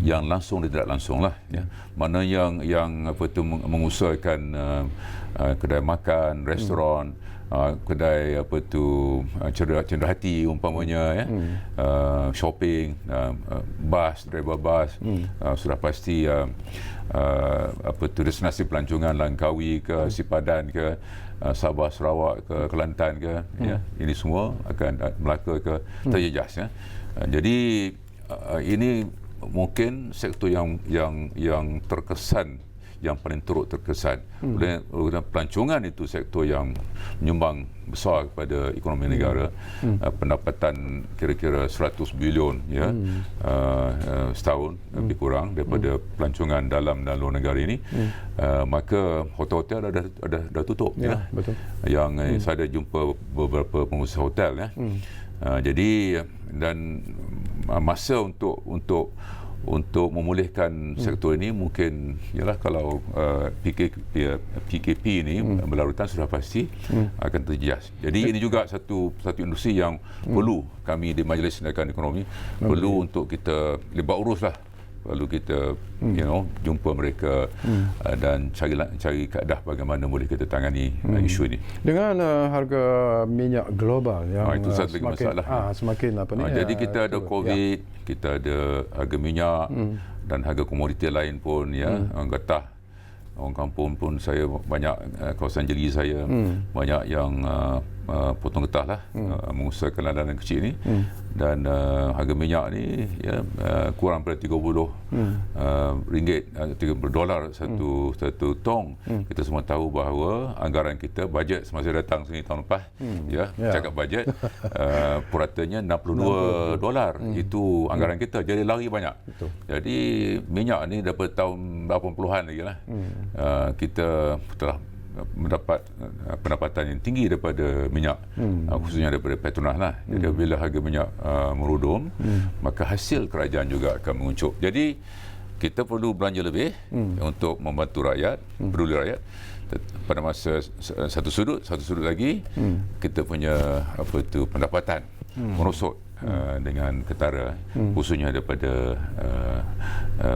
Yang langsung dan tidak langsung lah, ya. Mana yang mengusahakan kedai makan, restoran, kedai cendera hati umpamanya, ya. Shopping, bas, driver bas, sudah pasti destinasi pelancongan Langkawi ke Sipadan ke Sabah, Sarawak ke Kelantan ke, ya. Ini semua akan Melaka ke terjejas, ya. Jadi ini mungkin sektor yang terkesan, yang paling teruk terkesan. Oleh pelancongan itu sektor yang menyumbang besar kepada ekonomi negara. Pendapatan kira-kira 100 bilion, ya, setahun lebih kurang daripada pelancongan dalam dan luar negara ini. Maka hotel-hotel dah tutup, ya. Betul. Yang saya ada jumpa beberapa pengusaha hotel, ya. Jadi dan masa untuk memulihkan sektor ini mungkin ialah kalau PKP ini berlarutan sudah pasti akan terjejas. Jadi ini juga satu industri yang perlu kami di Majlis Tindakan Ekonomi perlu untuk kita lebat uruslah. Lalu kita jumpa mereka dan cari kaedah bagaimana boleh kita tangani isu ini. Dengan harga minyak global yang itu satu lagi masalah. Semakin jadi kita ada COVID, kita ada harga minyak dan harga komoditi lain pun, ya. Getah. Orang kampung pun saya banyak, kawasan jeli saya banyak yang potong getah lah, mengusahakan ladang kecil ni. Dan harga minyak ni, ya, kurang pada 30 ringgit, $30 satu tong. Kita semua tahu bahawa anggaran kita, bajet semasa datang sini tahun lepas, cakap bajet, puratanya $62. Itu anggaran kita, jadi lari banyak. Betul. Jadi minyak ni daripada tahun 80-an lagi lah, kita telah mendapat pendapatan yang tinggi daripada minyak, khususnya daripada Petronas lah. Jadi bila harga minyak merudum, maka hasil kerajaan juga akan menguncup. Jadi kita perlu belanja lebih untuk membantu rakyat, peduli rakyat. Pada masa satu sudut lagi, kita punya pendapatan merosot dengan ketara, khususnya daripada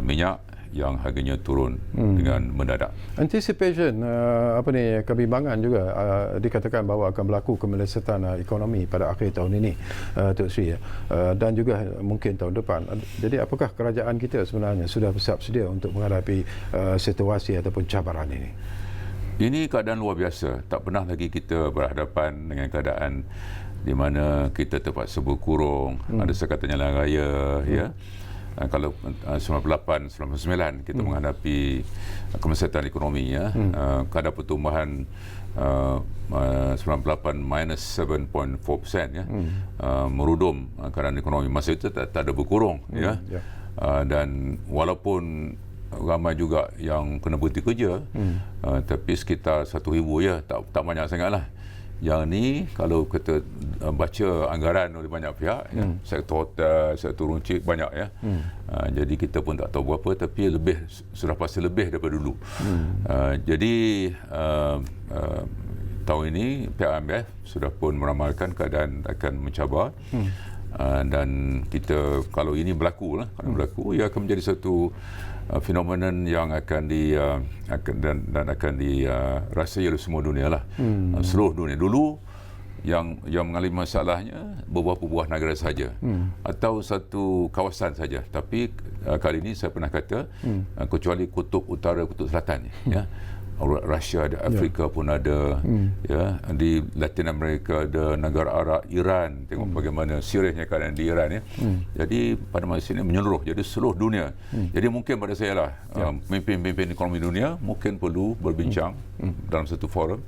minyak yang harganya turun dengan mendadak. Anticipation kebimbangan juga dikatakan bahawa akan berlaku kemelesetan ekonomi pada akhir tahun ini, Tok Sri, dan juga mungkin tahun depan. Jadi apakah kerajaan kita sebenarnya sudah bersiap sedia untuk menghadapi situasi ataupun cabaran ini? Ini keadaan luar biasa. Tak pernah lagi kita berhadapan dengan keadaan di mana kita terpaksa berkurung, ada sekatan jalan raya, ya. Kalau 98, 99 kita menghadapi kemelesetan ekonomi, ya. Kadar pertumbuhan 98 minus 7.4%, ya. Merudum keadaan ekonomi. Masa itu tak ada berkurung, ya. Dan walaupun ramai juga yang kena berhenti kerja, tapi sekitar 1,000, ya, tak banyak sangatlah. Yang ni kalau kita baca anggaran oleh banyak pihak, ya, sektor hotel, sektor runcit banyak, ya. Jadi kita pun tak tahu berapa, tapi sudah pasti lebih daripada dulu. Jadi tahun ini pihak IMF sudah pun meramalkan keadaan akan mencabar. Dan kita, kalau ini berlaku, ia akan menjadi satu fenomenon yang akan dirasai oleh semua dunia lah, seluruh dunia. Dulu yang mengalami masalahnya beberapa buah negara saja, atau satu kawasan saja. Tapi kali ini saya pernah kata, kecuali kutub utara, kutub selatan, ya. Rusia ada, Afrika pun ada, ya. Di Latin Amerika ada, negara Arab, Iran, tengok bagaimana seriusnya keadaan di Iran, ya. Jadi pada masa ini menyeluruh, jadi seluruh dunia. Jadi mungkin pada saya lah, pemimpin-pemimpin ekonomi dunia mungkin perlu berbincang dalam satu forum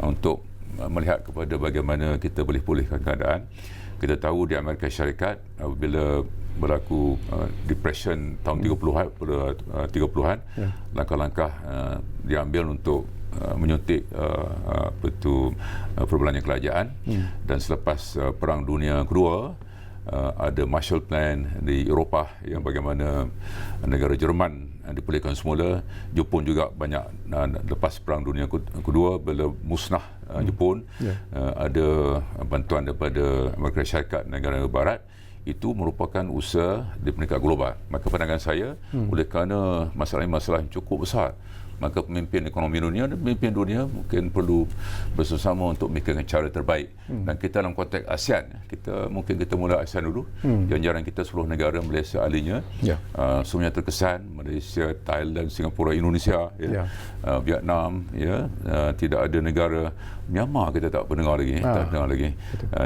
untuk melihat kepada bagaimana kita boleh pulihkan keadaan. Kita tahu di Amerika Syarikat bila berlaku depression tahun 30-an, langkah-langkah diambil untuk menyuntik perbelanjaan kerajaan. Dan selepas Perang Dunia Kedua, ada Marshall Plan di Eropah, yang bagaimana negara Jerman dipulihkan semula. Jepun juga banyak, lepas Perang Dunia Kedua bila musnah Jepun, ada bantuan daripada Amerika Syarikat, negara barat itu merupakan usaha di peringkat global. Maka pandangan saya, oleh kerana masalah-masalah yang cukup besar, maka pemimpin ekonomi dunia dan pemimpin dunia mungkin perlu bersama untuk memikirkan cara terbaik. Dan kita dalam konteks ASEAN, kita mula ASEAN dulu. Jajaran kita 10 negara, Malaysia ahlinya, semuanya terkesan, Malaysia, Thailand, Singapura, Indonesia, Vietnam, tidak ada negara. Myanmar kita tak pernah dengar lagi,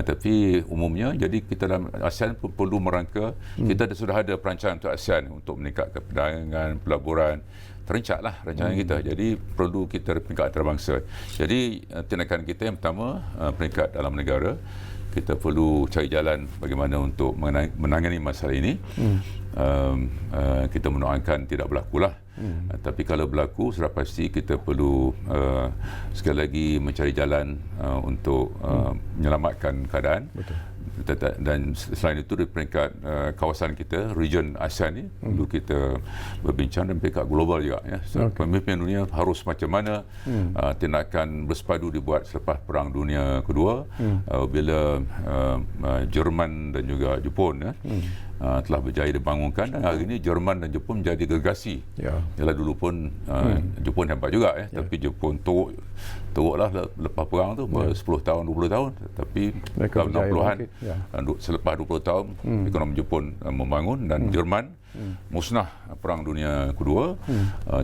tapi umumnya, jadi kita dalam ASEAN pun perlu merangka. Kita sudah ada perancangan untuk ASEAN untuk meningkatkan perdagangan, pelaburan. Terencaklah rancangan kita. Jadi perlu kita peringkat antarabangsa. Jadi tindakan kita yang pertama, peringkat dalam negara, kita perlu cari jalan bagaimana untuk menangani masalah ini. Kita mendoakan tidak berlakulah. Tapi kalau berlaku, sudah pasti kita perlu sekali lagi mencari jalan untuk menyelamatkan keadaan. Betul. Dan selain itu, di peringkat kawasan kita, region ASEAN ni, perlu kita berbincang dan peringkat global juga. Pemimpin dunia harus macam mana tindakan bersepadu dibuat selepas Perang Dunia Kedua, bila Jerman dan juga Jepun telah berjaya dibangunkan, dan hari ini Jerman dan Jepun menjadi gergasi. Yalah, dulu pun Jepun hebat juga, tapi Jepun teruklah lepas perang tu 10 tahun, 20 tahun, tapi dalam 60-an, selepas 20 tahun ekonomi Jepun membangun, dan Jerman musnah Perang Dunia Kedua,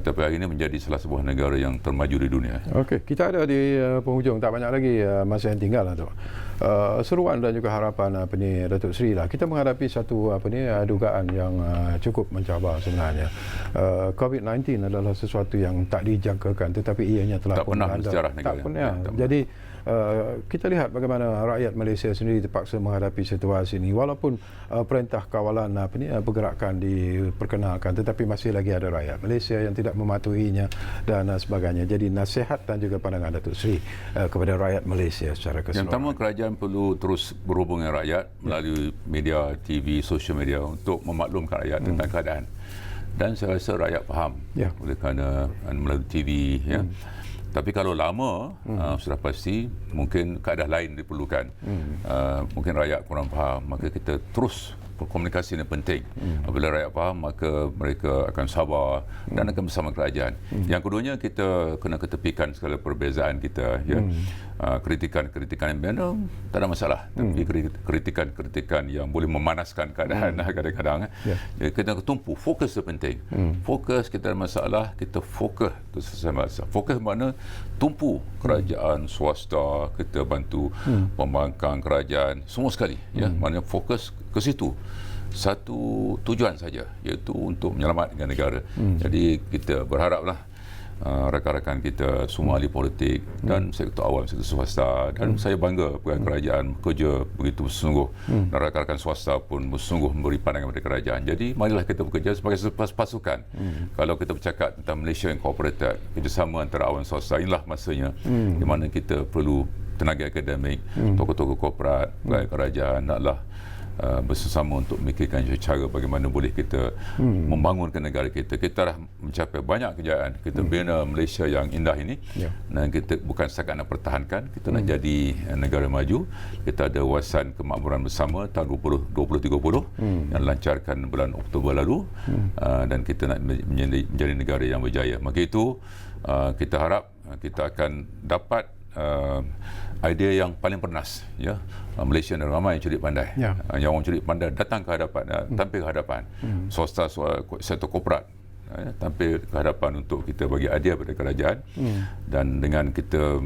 tapi hari ini menjadi salah sebuah negara yang termaju di dunia. Okey, kita ada di penghujung, tak banyak lagi masa yang tinggal lah tu. Seruan dan juga harapan Datuk Seri lah. Kita menghadapi satu dugaan yang cukup mencabar sebenarnya. COVID-19 adalah sesuatu yang tak dijangkakan, tetapi ianya telah pun melanda. Tak pernah. Jadi kita lihat bagaimana rakyat Malaysia sendiri terpaksa menghadapi situasi ini, walaupun perintah kawalan pergerakan diperkenalkan, tetapi masih lagi ada rakyat Malaysia yang tidak mematuhinya dan sebagainya. Jadi nasihat dan juga pandangan Datuk Seri kepada rakyat Malaysia secara keseluruhan. Yang pertama, kerajaan perlu terus berhubung dengan rakyat melalui media, TV, social media untuk memaklumkan rakyat tentang keadaan. Dan saya rasa rakyat faham oleh kerana melalui TV. Tapi kalau lama, sudah pasti mungkin keadaan lain diperlukan. Mungkin rakyat kurang faham, maka kita terus komunikasi ini penting. Apabila rakyat faham, maka mereka akan sabar dan akan bersama kerajaan. Yang keduanya, kita kena ketepikan segala perbezaan kita. Kritikan-kritikan yang biasa tak ada masalah, tapi kritikan-kritikan yang boleh memanaskan keadaan kadang-kadang. Jadi kita tumpu, fokus itu penting. Fokus, kita ada masalah, kita fokus itu selesai masalah. Fokus mana? Tumpu kerajaan, swasta, kita bantu pembangkang kerajaan, semua sekali. Maknanya fokus ke situ. Satu tujuan saja, iaitu untuk menyelamatkan negara. Jadi kita berharaplah rakan-rakan kita, semua ahli politik dan sektor awam, sektor swasta, dan saya bangga pegawai kerajaan bekerja begitu bersungguh, dan rakan-rakan swasta pun bersungguh memberi pandangan kepada kerajaan. Jadi marilah kita bekerja sebagai pasukan. Kalau kita bercakap tentang Malaysia Incorporated, kerjasama antara awam swasta, inilah masanya di mana kita perlu tenaga akademik, tokoh-tokoh korporat, pegawai kerajaan, naklah bersama untuk memikirkan cara bagaimana boleh kita membangunkan negara kita. Kita dah mencapai banyak kejayaan. Kita bina Malaysia yang indah ini, dan kita bukan setakat nak pertahankan, kita nak jadi negara maju. Kita ada wawasan kemakmuran bersama tahun 2030 yang lancarkan bulan Oktober lalu, dan kita nak menjadi negara yang berjaya. Maka itu kita harap kita akan dapat idea yang paling pernas. Malaysia ada ramai cerdik pandai. Yang orang cerdik pandai datang ke hadapan, tampil ke hadapan. Swasta, sektor korporat tampil ke hadapan untuk kita bagi idea pada kerajaan. Dan dengan kita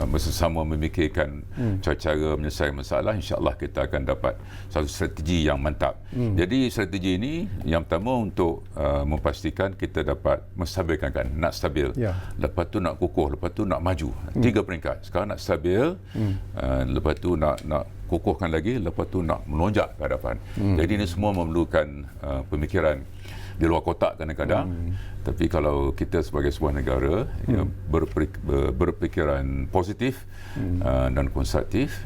bersama memikirkan cara-cara menyelesaikan masalah, insya-Allah kita akan dapat satu strategi yang mantap. Jadi strategi ini yang pertama untuk memastikan kita dapat menstabilkan kan, nak stabil. Lepas tu nak kukuh, lepas tu nak maju. 3 peringkat. Sekarang nak stabil, lepas tu nak kukuhkan lagi, lepas tu nak melonjak ke hadapan. Jadi ini semua memerlukan pemikiran di luar kotak kadang-kadang. Tapi kalau kita sebagai sebuah negara berpikiran positif dan konstruktif,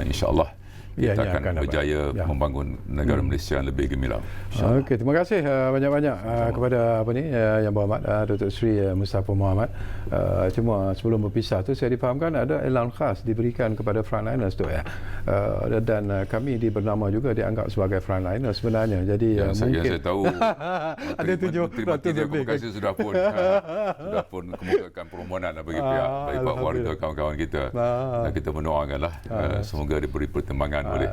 insya-Allah kita akan berjaya membangun negara Malaysia yang lebih gemilang. Okey, terima kasih banyak-banyak kepada Yang Berhormat Datuk Seri Mustafa Mohamed. Cuma sebelum berpisah tu saya difahamkan ada elan khas diberikan kepada frontliners tu ya. Dan kami bernama juga dianggap sebagai frontliners sebenarnya. Jadi mungkin saya tahu ada 700 lebih sudah pun kemukakan permohonan bagi pihak warga kawan-kawan kita. Dan kita mendoakanlah semoga diberi pertimbangan oleh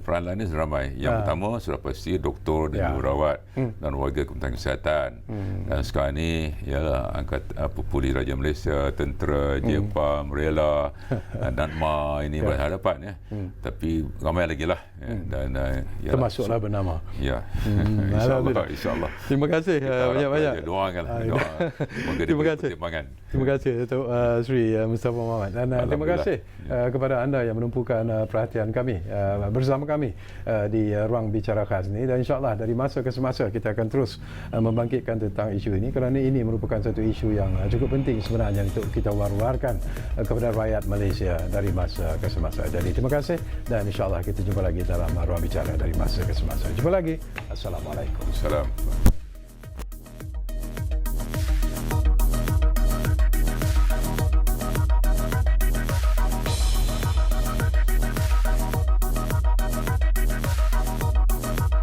frontliners ramai. Yang pertama sudah pasti doktor dan jururawat dan warga Kementerian Kesihatan. Dan sekarang ni ialah Polis Raja Malaysia, tentera, JPAM, RELA, NADMA ini berhadapan ya. Tapi ramai lagi lah dan termasuklah bernama. Ya. InsyaAllah. Terima kasih banyak-banyak. Doakanlah. Terima kasih. Terima kasih Datuk Seri Mustafa Mohamed. Dan terima kasih kepada anda yang menumpukan perhatian kami bersama kami di ruang bicara khas ini. Dan insyaAllah dari masa ke semasa kita akan terus membangkitkan tentang isu ini kerana ini merupakan satu isu yang cukup penting sebenarnya untuk kita war-warkan kepada rakyat Malaysia dari masa ke semasa. Jadi terima kasih dan insyaAllah kita jumpa lagi dalam ruang bicara dari masa ke semasa. Jumpa lagi. Assalamualaikum. Assalamualaikum.